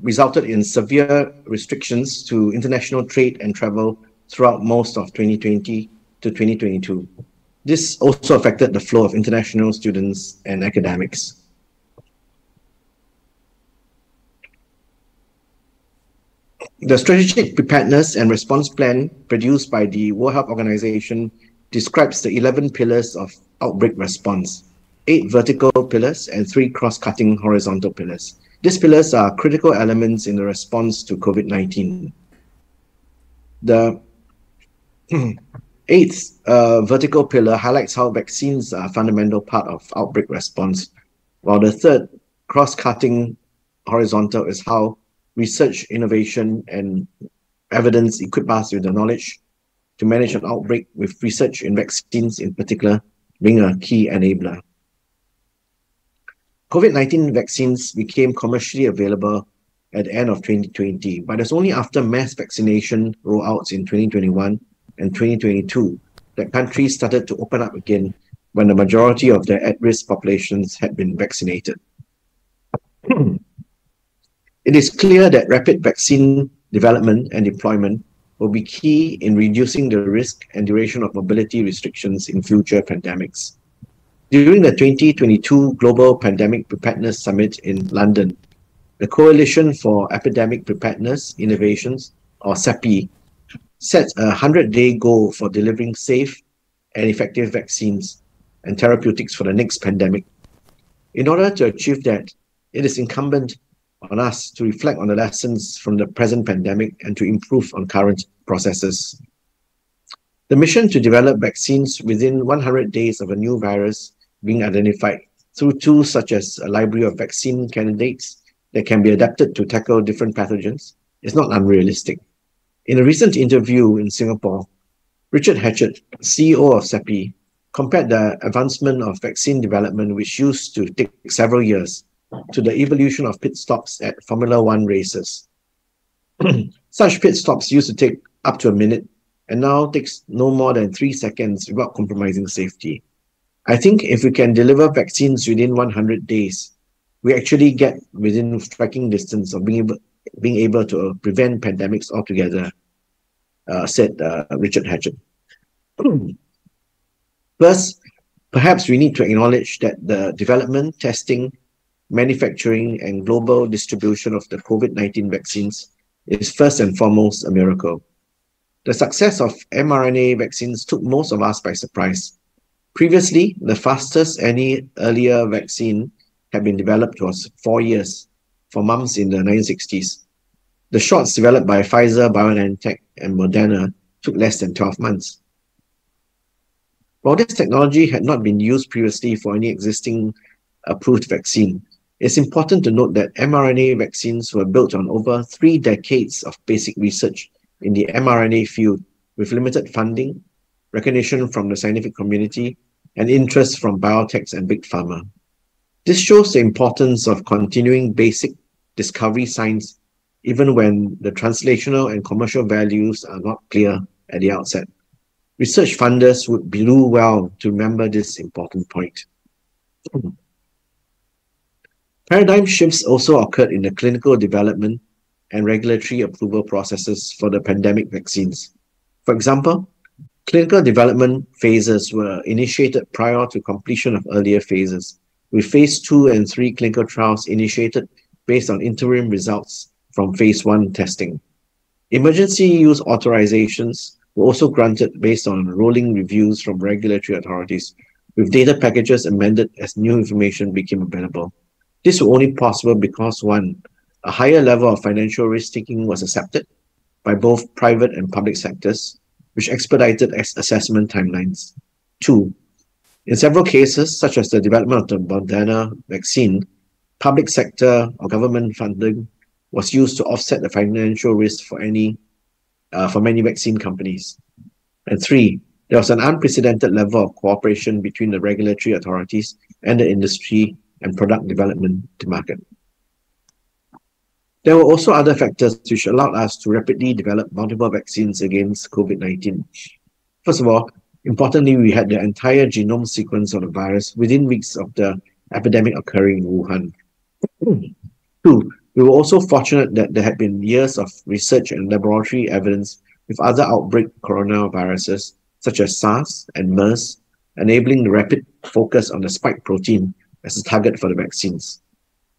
resulted in severe restrictions to international trade and travel throughout most of 2020 to 2022. This also affected the flow of international students and academics. The Strategic Preparedness and Response Plan produced by the World Health Organization describes the 11 pillars of outbreak response, 8 vertical pillars and 3 cross-cutting horizontal pillars. These pillars are critical elements in the response to COVID-19. The 8th vertical pillar highlights how vaccines are a fundamental part of outbreak response, while the 3rd cross-cutting horizontal is how research, innovation, and evidence equip us with the knowledge to manage an outbreak, with research in vaccines in particular being a key enabler. COVID-19 vaccines became commercially available at the end of 2020, but it's only after mass vaccination rollouts in 2021 and 2022 that countries started to open up again when the majority of their at-risk populations had been vaccinated. It is clear that rapid vaccine development and deployment will be key in reducing the risk and duration of mobility restrictions in future pandemics. During the 2022 Global Pandemic Preparedness Summit in London, the Coalition for Epidemic Preparedness Innovations, or CEPI, set a 100-day goal for delivering safe and effective vaccines and therapeutics for the next pandemic. In order to achieve that, it is incumbent on us to reflect on the lessons from the present pandemic and to improve on current processes. The mission to develop vaccines within 100 days of a new virus being identified through tools such as a library of vaccine candidates that can be adapted to tackle different pathogens is not unrealistic. In a recent interview in Singapore, Richard Hatchett, CEO of CEPI, compared the advancement of vaccine development, which used to take several years, to the evolution of pit stops at Formula One races. Such pit stops used to take up to a minute and now takes no more than 3 seconds without compromising safety. I think if we can deliver vaccines within 100 days, we actually get within striking distance of being able to prevent pandemics altogether, said Richard Hatchett. First, perhaps we need to acknowledge that the development, testing, manufacturing and global distribution of the COVID-19 vaccines is first and foremost a miracle. The success of mRNA vaccines took most of us by surprise. Previously, the fastest any earlier vaccine had been developed was 4 years for mumps in the 1960s. The shots developed by Pfizer, BioNTech and Moderna took less than 12 months. While this technology had not been used previously for any existing approved vaccine, it's important to note that mRNA vaccines were built on over 3 decades of basic research in the mRNA field with limited funding, recognition from the scientific community, and interest from biotechs and big pharma. This shows the importance of continuing basic discovery science even when the translational and commercial values are not clear at the outset. Research funders would do well to remember this important point. Paradigm shifts also occurred in the clinical development and regulatory approval processes for the pandemic vaccines. For example, clinical development phases were initiated prior to completion of earlier phases, with phase 2 and 3 clinical trials initiated based on interim results from phase 1 testing. Emergency use authorizations were also granted based on rolling reviews from regulatory authorities, with data packages amended as new information became available. This was only possible because, one, a higher level of financial risk-taking was accepted by both private and public sectors, which expedited assessment timelines. Two, in several cases, such as the development of the Moderna vaccine, public sector or government funding was used to offset the financial risk for many vaccine companies. And three, there was an unprecedented level of cooperation between the regulatory authorities and the industry and product development to market. There were also other factors which allowed us to rapidly develop multiple vaccines against COVID-19. First of all, importantly, we had the entire genome sequence of the virus within weeks of the epidemic occurring in Wuhan. Two, we were also fortunate that there had been years of research and laboratory evidence with other outbreak coronaviruses, such as SARS and MERS, enabling the rapid focus on the spike protein as a target for the vaccines.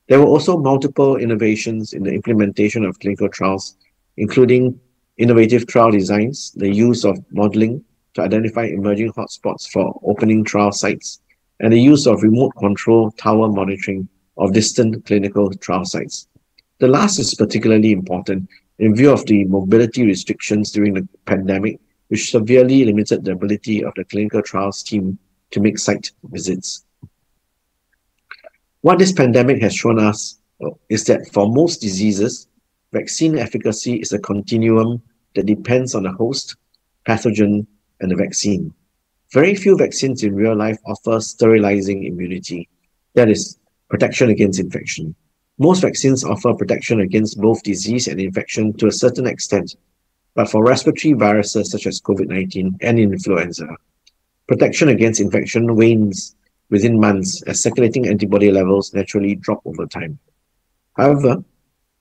There were also multiple innovations in the implementation of clinical trials, including innovative trial designs, the use of modeling to identify emerging hotspots for opening trial sites, and the use of remote control tower monitoring of distant clinical trial sites. The last is particularly important in view of the mobility restrictions during the pandemic, which severely limited the ability of the clinical trials team to make site visits. What this pandemic has shown us is that for most diseases, vaccine efficacy is a continuum that depends on the host, pathogen, and the vaccine. Very few vaccines in real life offer sterilizing immunity, that is, protection against infection. Most vaccines offer protection against both disease and infection to a certain extent, but for respiratory viruses such as COVID-19 and influenza, protection against infection wanes within months as circulating antibody levels naturally drop over time. However,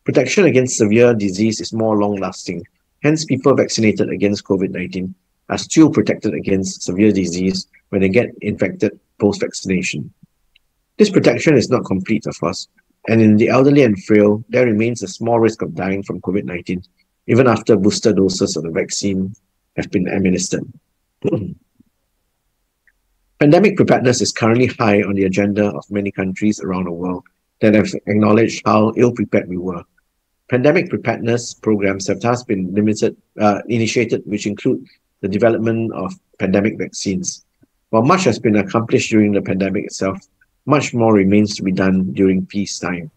protection against severe disease is more long-lasting. Hence, people vaccinated against COVID-19 are still protected against severe disease when they get infected post-vaccination. This protection is not complete, of course, and in the elderly and frail, there remains a small risk of dying from COVID-19 even after booster doses of the vaccine have been administered. Pandemic preparedness is currently high on the agenda of many countries around the world that have acknowledged how ill-prepared we were. Pandemic preparedness programs have thus been initiated, which include the development of pandemic vaccines. While much has been accomplished during the pandemic itself, much more remains to be done during peacetime.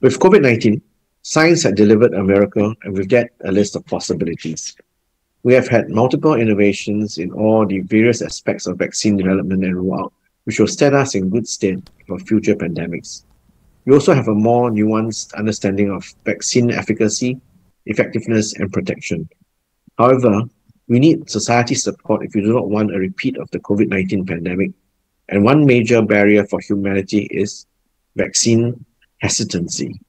With COVID-19, science had delivered a miracle, and with that, a list of possibilities. We have had multiple innovations in all the various aspects of vaccine development and rollout, which will stand us in good stead for future pandemics. We also have a more nuanced understanding of vaccine efficacy, effectiveness, and protection. However, we need society support if we do not want a repeat of the COVID-19 pandemic, and one major barrier for humanity is vaccine hesitancy.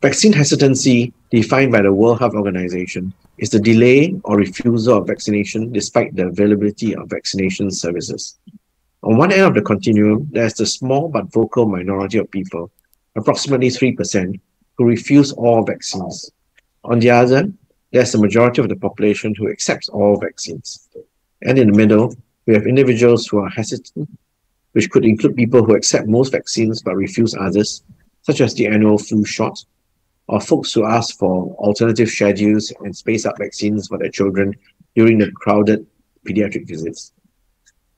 Vaccine hesitancy, defined by the World Health Organization, is the delay or refusal of vaccination despite the availability of vaccination services. On one end of the continuum, there is the small but vocal minority of people, approximately 3%, who refuse all vaccines. On the other, there's the majority of the population who accepts all vaccines. And in the middle, we have individuals who are hesitant, which could include people who accept most vaccines but refuse others, such as the annual flu shot, or folks who ask for alternative schedules and space out vaccines for their children during the crowded pediatric visits.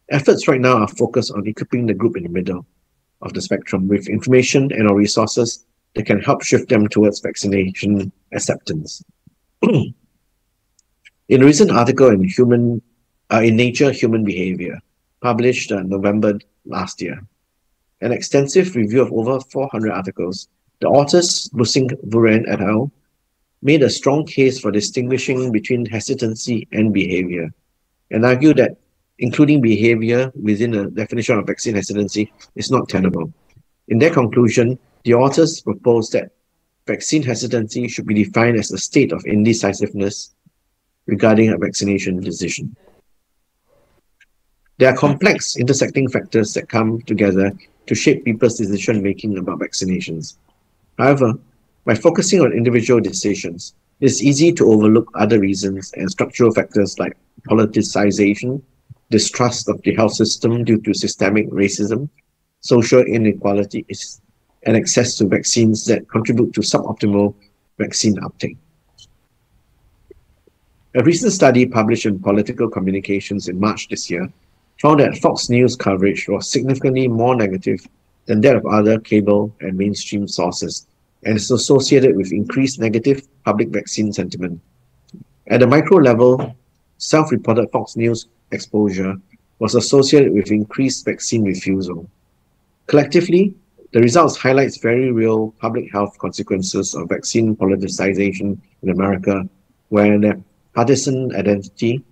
Efforts right now are focused on equipping the group in the middle of the spectrum with information and or resources that can help shift them towards vaccination acceptance. In a recent article in Nature Human Behavior, published November last year, an extensive review of over 400 articles, the authors, Busing Vuren et al., made a strong case for distinguishing between hesitancy and behavior, and argued that including behavior within a definition of vaccine hesitancy is not tenable. In their conclusion, the authors proposed that vaccine hesitancy should be defined as a state of indecisiveness regarding a vaccination decision. There are complex intersecting factors that come together to shape people's decision-making about vaccinations. However, by focusing on individual decisions, it is easy to overlook other reasons and structural factors like politicization, distrust of the health system due to systemic racism, social inequalities, and access to vaccines that contribute to suboptimal vaccine uptake. A recent study published in Political Communications in March this year found that Fox News coverage was significantly more negative than that of other cable and mainstream sources, and is associated with increased negative public vaccine sentiment. At the micro level, self-reported Fox News exposure was associated with increased vaccine refusal. Collectively, the results highlights very real public health consequences of vaccine politicization in America, where partisan identity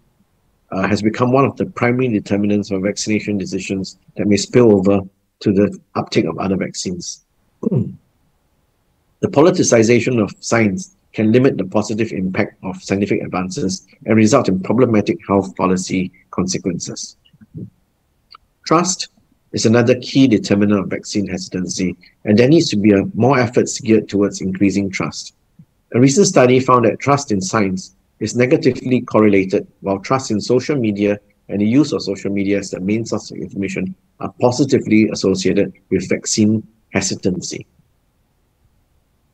has become one of the primary determinants of vaccination decisions that may spill over to the uptake of other vaccines. The politicization of science can limit the positive impact of scientific advances and result in problematic health policy consequences. Trust is another key determinant of vaccine hesitancy, and there needs to be more efforts geared towards increasing trust. A recent study found that trust in science is negatively correlated, while trust in social media and the use of social media as the main source of information are positively associated with vaccine hesitancy.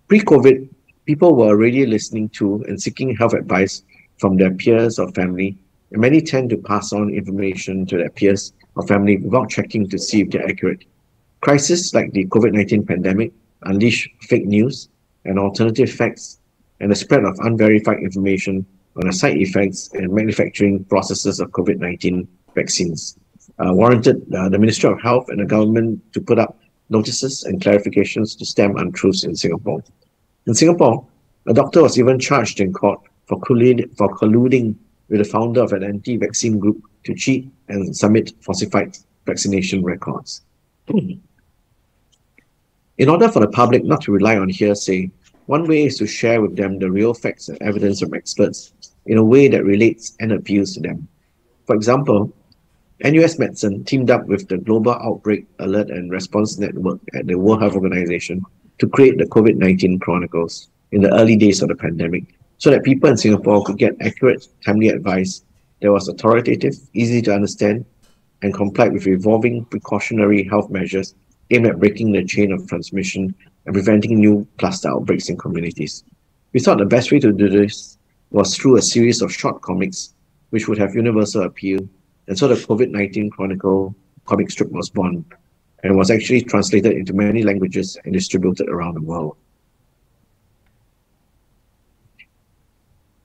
Pre-COVID, people were already listening to and seeking health advice from their peers or family, and many tend to pass on information to their peers or family without checking to see if they're accurate. Crises like the COVID-19 pandemic unleash fake news and alternative facts, and the spread of unverified information on the side effects and manufacturing processes of COVID-19 vaccines warranted the Ministry of Health and the government to put up notices and clarifications to stem untruths in Singapore. In Singapore, a doctor was even charged in court for colluding with the founder of an anti-vaccine group to cheat and submit falsified vaccination records. In order for the public not to rely on hearsay, one way is to share with them the real facts and evidence from experts in a way that relates and appeals to them. For example, NUS Medicine teamed up with the Global Outbreak Alert and Response Network at the World Health Organization to create the COVID-19 Chronicles in the early days of the pandemic, so that people in Singapore could get accurate, timely advice that was authoritative, easy to understand, and complied with evolving precautionary health measures aimed at breaking the chain of transmission and preventing new cluster outbreaks in communities. We thought the best way to do this was through a series of short comics which would have universal appeal, and so the COVID-19 Chronicle comic strip was born and was actually translated into many languages and distributed around the world.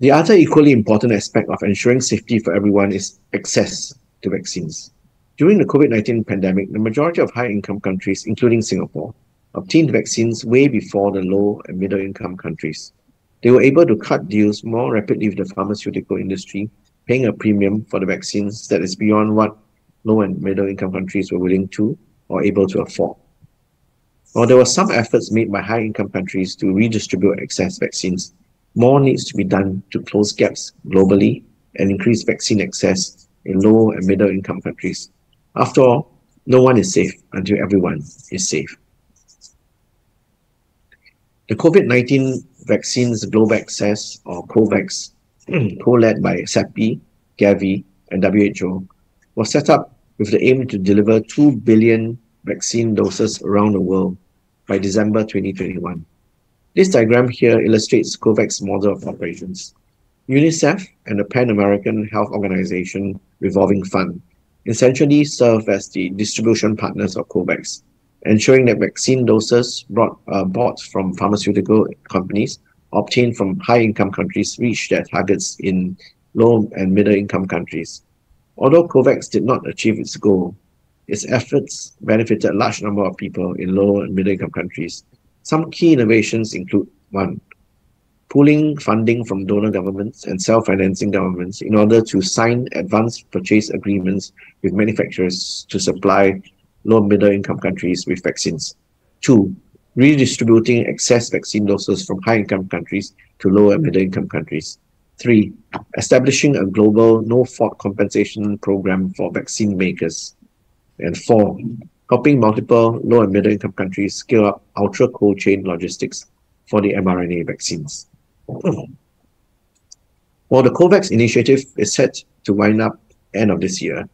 The other equally important aspect of ensuring safety for everyone is access to vaccines. During the COVID-19 pandemic, the majority of high-income countries, including Singapore, obtained vaccines way before the low and middle-income countries. They were able to cut deals more rapidly with the pharmaceutical industry, paying a premium for the vaccines that is beyond what low and middle-income countries were willing to or able to afford. While there were some efforts made by high-income countries to redistribute excess vaccines, more needs to be done to close gaps globally and increase vaccine access in low and middle-income countries. After all, no one is safe until everyone is safe. The COVID-19 Vaccines Global Access, or COVAX, co-led by CEPI, Gavi, and WHO, was set up with the aim to deliver 2 billion vaccine doses around the world by December 2021. This diagram here illustrates COVAX's model of operations. UNICEF and the Pan-American Health Organization Revolving Fund essentially serve as the distribution partners of COVAX, ensuring that vaccine doses bought from pharmaceutical companies obtained from high-income countries reach their targets in low and middle income countries. Although COVAX did not achieve its goal, its efforts benefited a large number of people in low and middle income countries. Some key innovations include: 1. Pooling funding from donor governments and self-financing governments in order to sign advance purchase agreements with manufacturers to supply low and middle income countries with vaccines. 2. Redistributing excess vaccine doses from high-income countries to low and middle-income countries. 3. Establishing a global no-fault compensation program for vaccine makers. And 4. Helping multiple low and middle-income countries scale up ultra-cold chain logistics for the mRNA vaccines. While the COVAX initiative is set to wind up end of this year,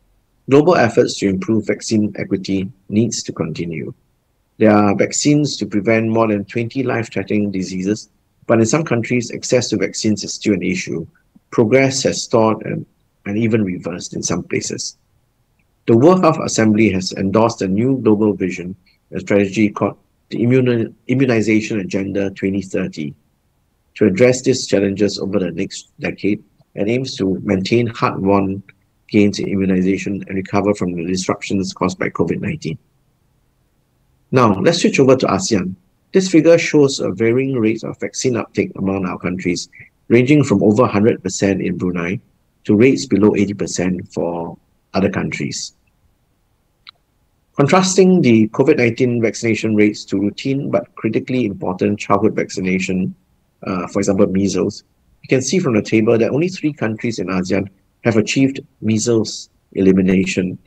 global efforts to improve vaccine equity needs to continue. There are vaccines to prevent more than 20 life-threatening diseases, but in some countries, access to vaccines is still an issue. Progress has stalled and even reversed in some places. The World Health Assembly has endorsed a new global vision and strategy called the Immunization Agenda 2030 to address these challenges over the next decade and aims to maintain hard-won gains in immunization and recover from the disruptions caused by COVID-19. Now, let's switch over to ASEAN. This figure shows a varying rate of vaccine uptake among our countries, ranging from over 100% in Brunei to rates below 80% for other countries. Contrasting the COVID-19 vaccination rates to routine but critically important childhood vaccination, for example, measles, you can see from the table that only 3 countries in ASEAN have achieved measles elimination,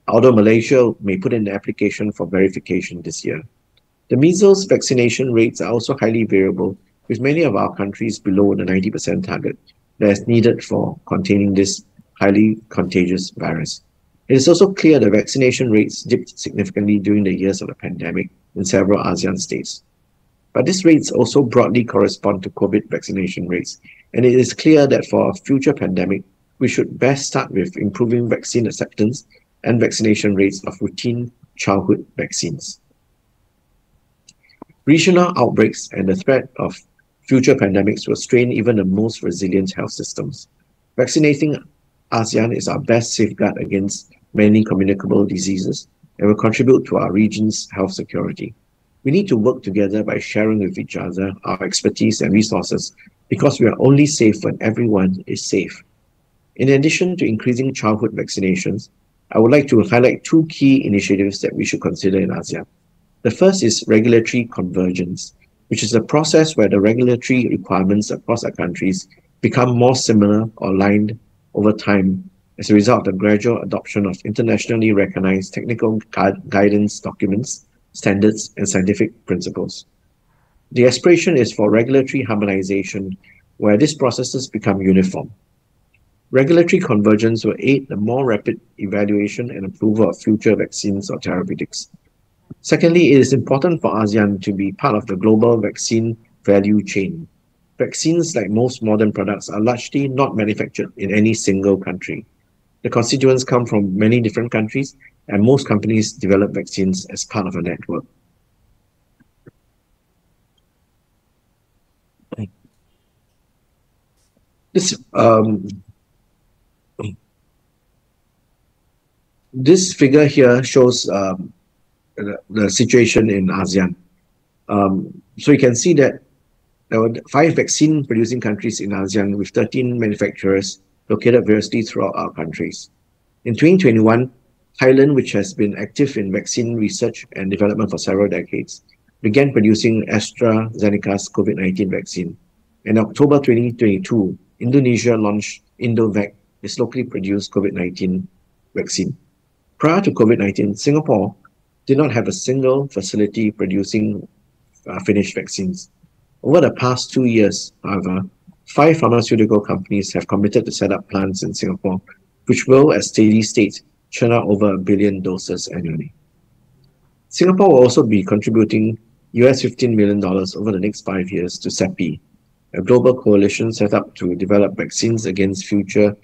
although Malaysia may put in the application for verification this year. The measles vaccination rates are also highly variable, with many of our countries below the 90% target that is needed for containing this highly contagious virus. It is also clear that vaccination rates dipped significantly during the years of the pandemic in several ASEAN states. But these rates also broadly correspond to COVID vaccination rates, and it is clear that for a future pandemic, we should best start with improving vaccine acceptance and vaccination rates of routine childhood vaccines. Regional outbreaks and the threat of future pandemics will strain even the most resilient health systems. Vaccinating ASEAN is our best safeguard against many communicable diseases and will contribute to our region's health security. We need to work together by sharing with each other our expertise and resources because we are only safe when everyone is safe. In addition to increasing childhood vaccinations, I would like to highlight 2 key initiatives that we should consider in ASEAN. The first is regulatory convergence, which is a process where the regulatory requirements across our countries become more similar or aligned over time as a result of the gradual adoption of internationally recognized technical guidance documents, standards, and scientific principles. The aspiration is for regulatory harmonization, where these processes become uniform. Regulatory convergence will aid the more rapid evaluation and approval of future vaccines or therapeutics. Secondly, it is important for ASEAN to be part of the global vaccine value chain. Vaccines, like most modern products, are largely not manufactured in any single country. The constituents come from many different countries, and most companies develop vaccines as part of a network. This figure here shows the situation in ASEAN. So you can see that there were 5 vaccine-producing countries in ASEAN with 13 manufacturers located variously throughout our countries. In 2021, Thailand, which has been active in vaccine research and development for several decades, began producing AstraZeneca's COVID-19 vaccine. In October 2022, Indonesia launched Indovac, its locally produced COVID-19 vaccine. Prior to COVID-19, Singapore did not have a single facility producing finished vaccines. Over the past 2 years, however, 5 pharmaceutical companies have committed to set up plants in Singapore, which will, at steady state, churn out over 1 billion doses annually. Singapore will also be contributing $15 million over the next 5 years to CEPI, a global coalition set up to develop vaccines against future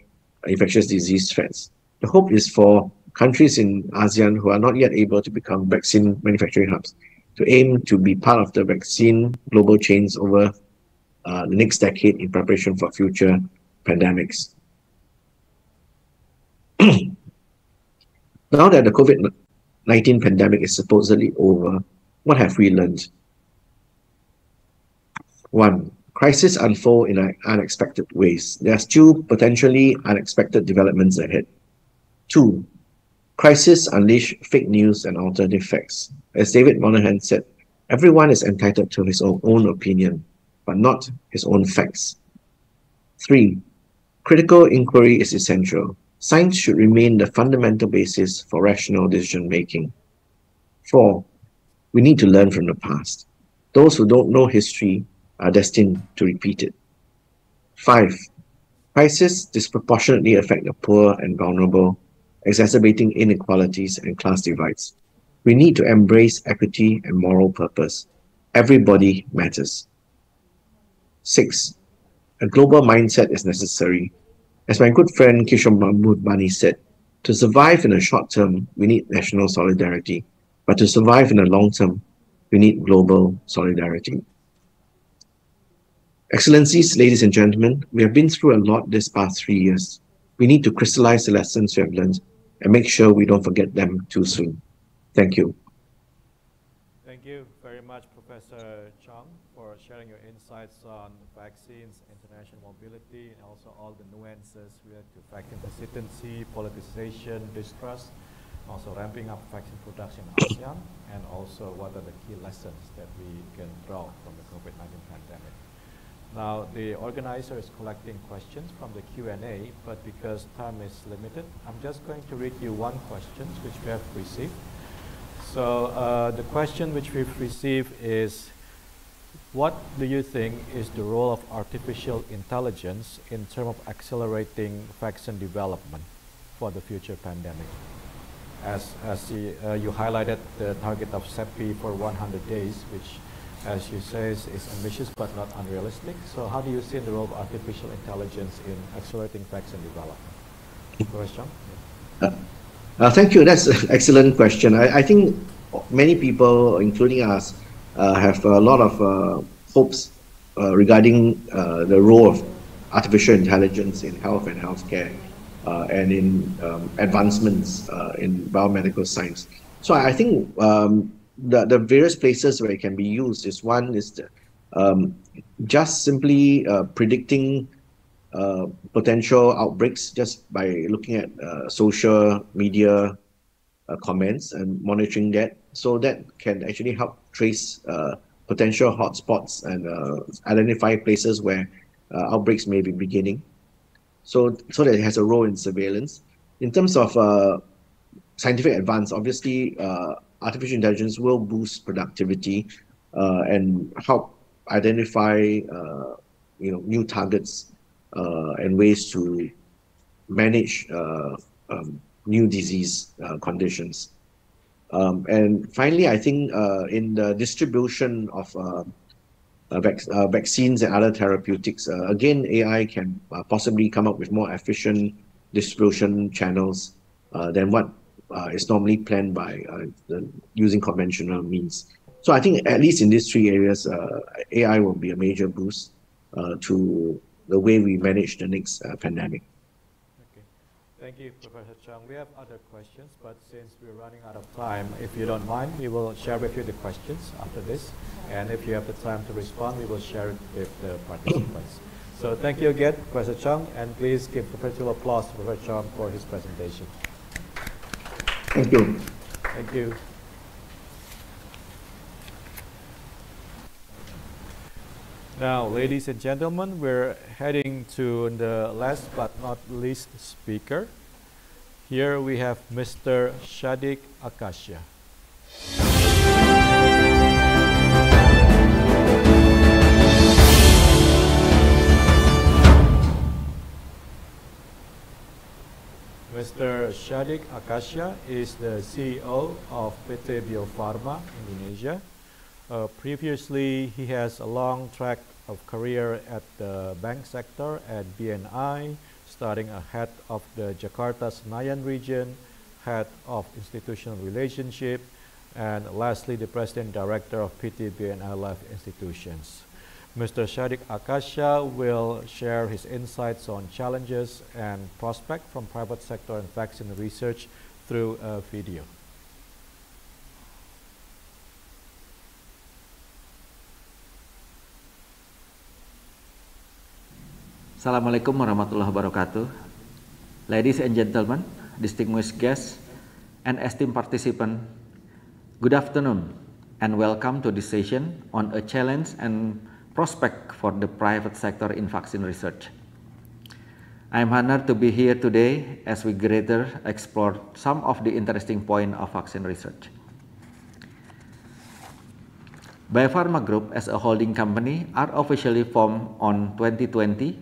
infectious disease threats. The hope is for countries in ASEAN who are not yet able to become vaccine manufacturing hubs to aim to be part of the vaccine global chains over the next decade in preparation for future pandemics. Now that the COVID-19 pandemic is supposedly over, what have we learned? 1. Crises unfold in unexpected ways. There are still potentially unexpected developments ahead. 2. Crises unleash fake news and alternative facts. As David Moynihan said, everyone is entitled to his own opinion, but not his own facts. 3. Critical inquiry is essential. Science should remain the fundamental basis for rational decision-making. 4. We need to learn from the past. Those who don't know history are destined to repeat it. 5. Crises disproportionately affect the poor and vulnerable, exacerbating inequalities and class divides. We need to embrace equity and moral purpose. Everybody matters. 6. A global mindset is necessary. As my good friend Kishore Mahmood Bani said, to survive in the short term, we need national solidarity. But to survive in the long term, we need global solidarity. Excellencies, ladies and gentlemen, we have been through a lot this past 3 years. We need to crystallize the lessons we have learned and make sure we don't forget them too soon. Thank you. Thank you very much, Professor Chong, for sharing your insights on vaccines, international mobility, and also all the nuances related to vaccine hesitancy, politicization, distrust, also ramping up vaccine production in ASEAN, and also what are the key lessons that we can draw from the COVID-19 pandemic. Now, the organizer is collecting questions from the Q&A, but because time is limited, I'm just going to read you one question which we have received. So the question which we've received is, what do you think is the role of artificial intelligence in terms of accelerating vaccine development for the future pandemic? As you highlighted the target of CEPI for 100 days, which, as you say, is ambitious but not unrealistic. So how do you see the role of artificial intelligence in accelerating vaccine development? Question? Thank you. That's an excellent question. I think many people, including us, have a lot of hopes regarding the role of artificial intelligence in health and healthcare and in advancements in biomedical science. So I think the various places where it can be used is, one is just simply predicting potential outbreaks just by looking at social media comments and monitoring that. So that can actually help trace potential hotspots and identify places where outbreaks may be beginning. So that it has a role in surveillance. In terms of scientific advance, obviously, artificial intelligence will boost productivity and help identify new targets and ways to manage new disease conditions. And finally, I think in the distribution of vaccines and other therapeutics, again, AI can possibly come up with more efficient distribution channels than what is normally planned by using conventional means. So I think at least in these three areas, AI will be a major boost to the way we manage the next pandemic. Okay. Thank you, Professor Chong. We have other questions, but since we're running out of time, if you don't mind, we will share with you the questions after this. And if you have the time to respond, we will share it with the participants. So thank you again, Professor Chong, and please give a virtual applause to Professor Chong for his presentation. Thank you. Thank you. Now, ladies and gentlemen, we're heading to the last but not least speaker. Here we have Mr. Shadiq Akasya. Mr. Shadiq Akasya is the CEO of PT Biofarma, Indonesia. Previously, he has a long track of career at the bank sector at BNI, starting as head of the Jakarta Senayan region, head of institutional relationship, and lastly, the president director of PT BNI Life Institutions. Mr. Shadiq Akasya will share his insights on challenges and prospects from private sector and vaccine research through a video. Assalamualaikum warahmatullahi wabarakatuh. Ladies and gentlemen, distinguished guests, and esteemed participants, good afternoon and welcome to this session on a challenge and prospect for the private sector in vaccine research. I am honored to be here today as we greater explore some of the interesting points of vaccine research. Biofarma Group as a holding company are officially formed on 2020.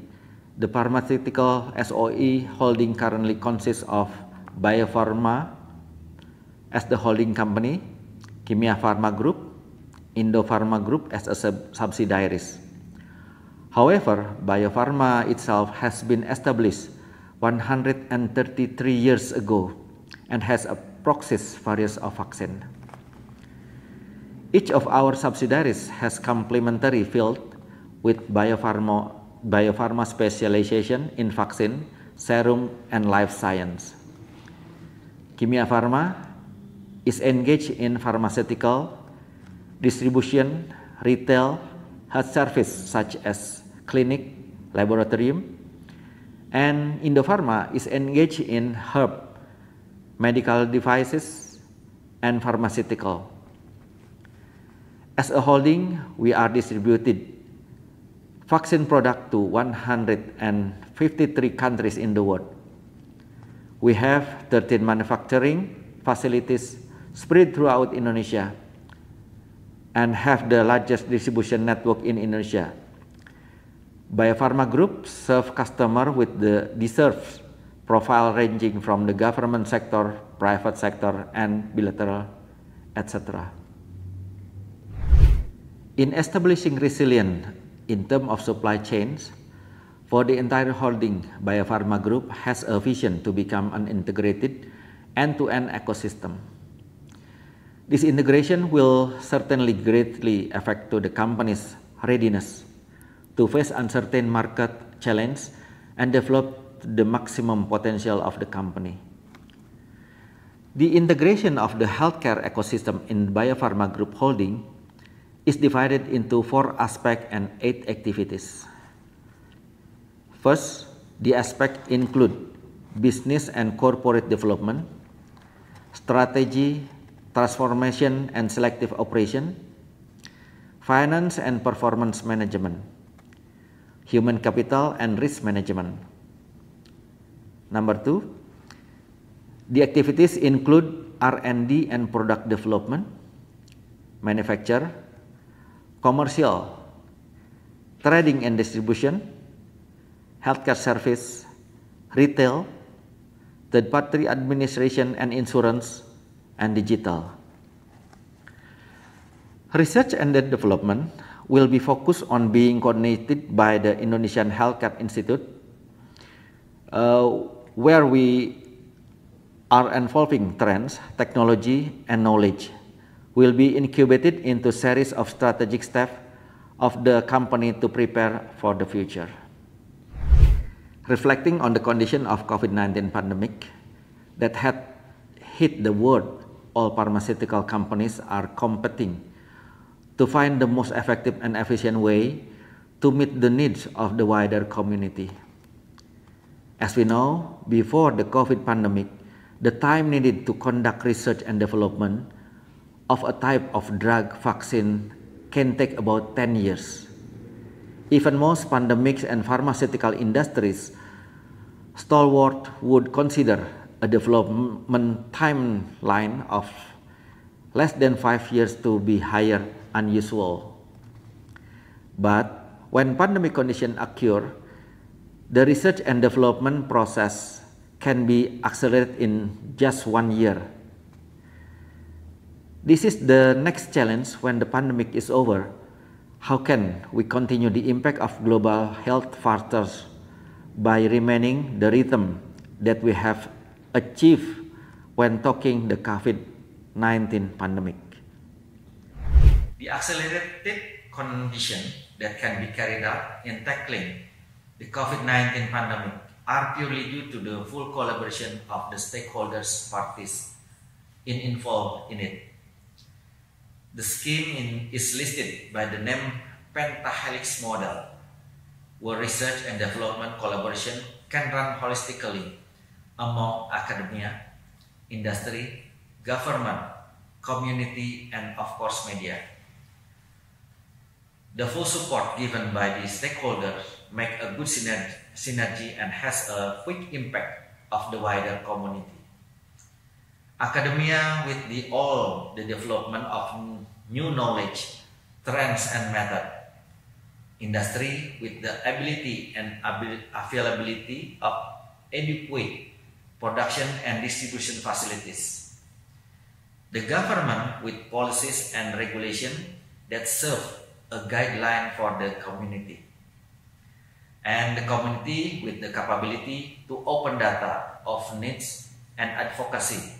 The pharmaceutical SOE holding currently consists of Biofarma as the holding company, Kimia Pharma Group, Indofarma Group as a subsidiaries. However, Biofarma itself has been established 133 years ago and has a process various of vaccine. Each of our subsidiaries has complementary field with Biofarma specialization in vaccine, serum, and life science. Kimia Pharma is engaged in pharmaceutical, distribution, retail, health service such as clinic, laboratorium, and Indofarma is engaged in herb, medical devices, and pharmaceutical. As a holding, we are distributed vaccine product to 153 countries in the world. We have 13 manufacturing facilities spread throughout Indonesia and have the largest distribution network in Indonesia. Biofarma Group serves customers with the deserved profile ranging from the government sector, private sector, and bilateral, etc. In establishing resilience in terms of supply chains, for the entire holding, Biofarma Group has a vision to become an integrated end-to-end ecosystem. This integration will certainly greatly affect the company's readiness to face uncertain market challenge and develop the maximum potential of the company. The integration of the healthcare ecosystem in Biofarma Group holding is divided into 4 aspects and 8 activities. First, the aspects include business and corporate development, strategy, transformation and selective operation, finance and performance management, human capital and risk management. Number 2, the activities include R&D and product development, manufacture, commercial, trading and distribution, healthcare service, retail, third-party administration and insurance, and digital. Research and development will be focused on being coordinated by the Indonesian Healthcare Institute, where we are involving trends, technology, and knowledge. Will be incubated into series of strategic steps of the company to prepare for the future. Reflecting on the condition of COVID-19 pandemic that had hit the world, all pharmaceutical companies are competing to find the most effective and efficient way to meet the needs of the wider community. As we know, before the COVID pandemic, the time needed to conduct research and development of a type of drug vaccine can take about 10 years. Even most pandemics and pharmaceutical industries stalwart would consider a development timeline of less than 5 years to be higher unusual. But when pandemic conditions occur, the research and development process can be accelerated in just 1 year. This is the next challenge when the pandemic is over. How can we continue the impact of global health further by remaining the rhythm that we have achieved when talking the COVID-19 pandemic? The accelerated condition that can be carried out in tackling the COVID-19 pandemic are purely due to the full collaboration of the stakeholders parties involved in it. The scheme is listed by the name pentahelix model, where research and development collaboration can run holistically among academia, industry, government, community, and of course media. The full support given by the stakeholders make a good synergy and has a quick impact of the wider community. Academia with all the development of new knowledge, trends and method. Industry with the ability and availability of adequate production and distribution facilities. The government with policies and regulation that serve a guideline for the community. And the community with the capability to open data of needs and advocacy.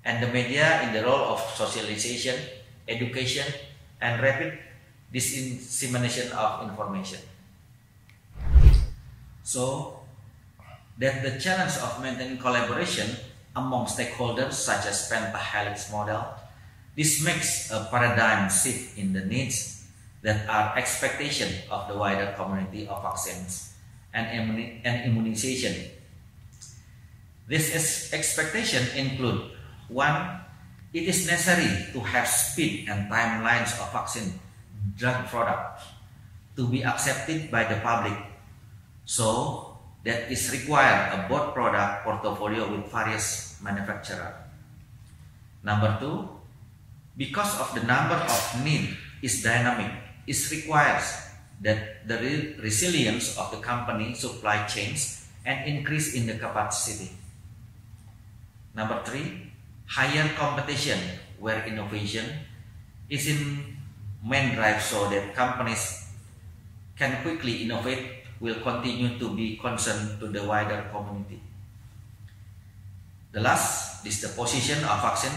And the media in the role of socialization, education, and rapid dissemination of information. So, that the challenge of maintaining collaboration among stakeholders such as pentahelix model, this makes a paradigm shift in the needs that are expectation of the wider community of vaccines and immunization. This expectation include: 1. It is necessary to have speed and timelines of vaccine drug products to be accepted by the public, so that is required a broad product portfolio with various manufacturers. Number 2, because of the number of need is dynamic, it requires that the resilience of the company supply chains and increase in the capacity. Number 3, higher competition where innovation is in main drive so that companies can quickly innovate will continue to be concerned to the wider community. The last is the position of vaccine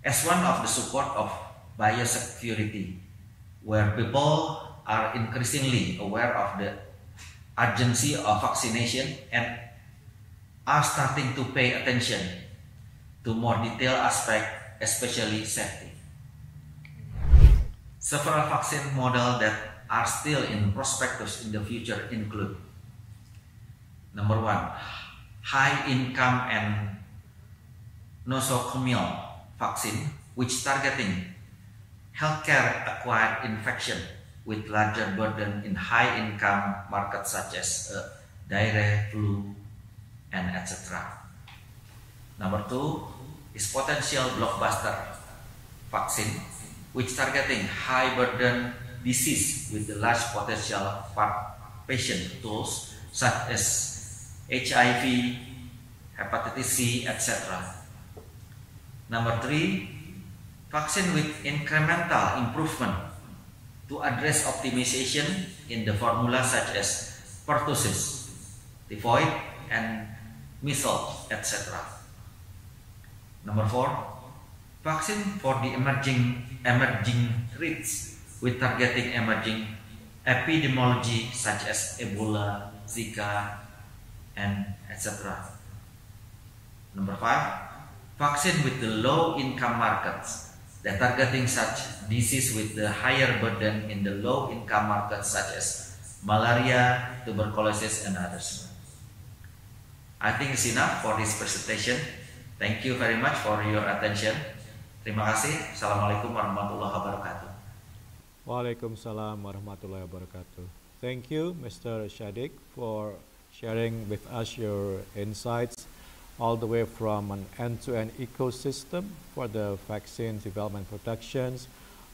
as one of the support of biosecurity, where people are increasingly aware of the urgency of vaccination and are starting to pay attention to more detailed aspects, especially safety. Several vaccine models that are still in prospectus in the future include: number 1, high income and nosocomial vaccine, which targeting healthcare acquired infection with larger burden in high income markets such as diarrhea, flu, and etc. Number 2 is potential blockbuster vaccine, which targeting high burden disease with the large potential patient tools such as HIV, hepatitis C, etc. Number 3, vaccine with incremental improvement to address optimization in the formula such as pertussis, typhoid, and measles, etc. Number 4, vaccine for the emerging threats with targeting emerging epidemiology such as Ebola, Zika, and etc. Number 5, vaccine with the low-income markets that targeting such disease with the higher burden in the low-income markets such as malaria, tuberculosis, and others. I think it's enough for this presentation. Thank you very much for your attention. Terima kasih. Assalamualaikum warahmatullahi wabarakatuh. Waalaikumsalam warahmatullahi wabarakatuh. Thank you, Mr. Shadiq, for sharing with us your insights all the way from an end-to-end ecosystem for the vaccine development productions,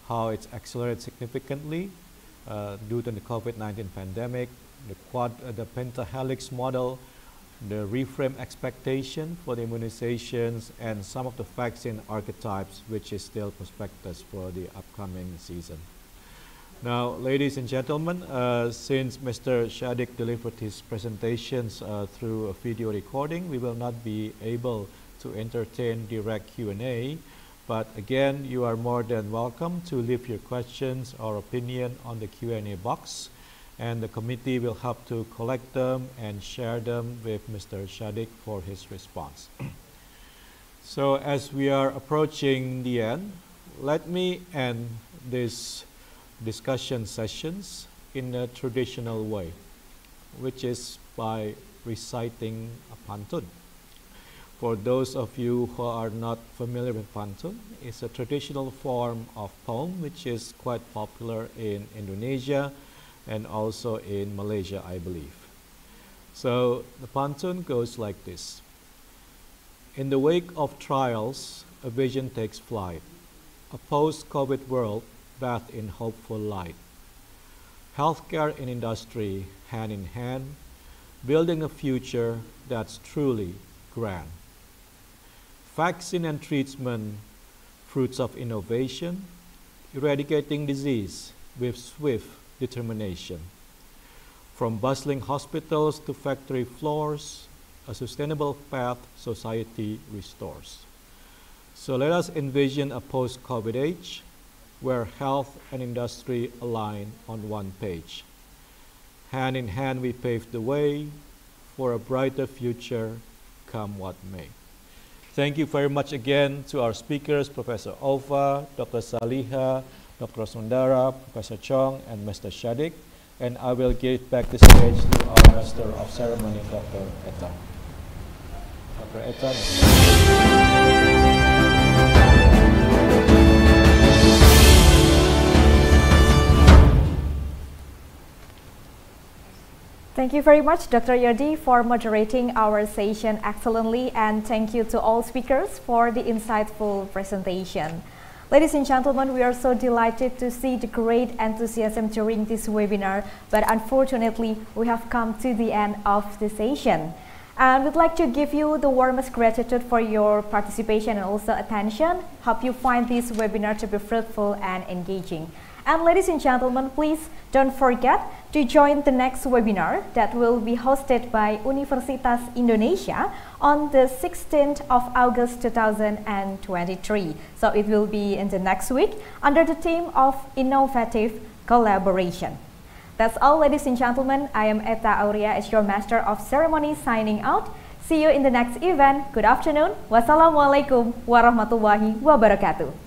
how it's accelerated significantly due to the COVID-19 pandemic, the pentahelix model, the reframe expectation for the immunizations, and some of the vaccine archetypes, which is still prospectus for the upcoming season. Now, ladies and gentlemen, since Mr. Shadiq delivered his presentations through a video recording, we will not be able to entertain direct Q&A, But again, you are more than welcome to leave your questions or opinion on the Q&A box, and the committee will help to collect them and share them with Mr. Shadiq for his response. So as we are approaching the end, let me end this discussion sessions in a traditional way, which is by reciting a pantun. For those of you who are not familiar with pantun, it's a traditional form of poem which is quite popular in Indonesia and also in Malaysia, I believe. So the pantun goes like this. In the wake of trials, a vision takes flight, a post-COVID world bathed in hopeful light. Healthcare and industry, hand in hand, building a future that's truly grand. Vaccine and treatment, fruits of innovation, eradicating disease with swift determination. From bustling hospitals to factory floors, a sustainable path society restores. So let us envision a post-COVID age where health and industry align on one page. Hand in hand we pave the way for a brighter future, come what may. Thank you very much again to our speakers, Professor Ova, Dr. Zaliha, Dr. Sundara, Professor Chong, and Mr. Shadiq. And I will give back the stage to our Master of Ceremony, Dr. Etta. Dr. Etta. Thank you very much, Dr. Yerdi, for moderating our session excellently, and thank you to all speakers for the insightful presentation. Ladies and gentlemen, we are so delighted to see the great enthusiasm during this webinar, but unfortunately, we have come to the end of the session. And we'd like to give you the warmest gratitude for your participation and also attention. Hope you find this webinar to be fruitful and engaging. And ladies and gentlemen, please don't forget to join the next webinar that will be hosted by Universitas Indonesia on the 16th of August 2023. So it will be in the next week under the theme of Innovative Collaboration. That's all, ladies and gentlemen. I am Etta Aurea as your Master of Ceremony signing out. See you in the next event. Good afternoon. Wassalamualaikum warahmatullahi wabarakatuh.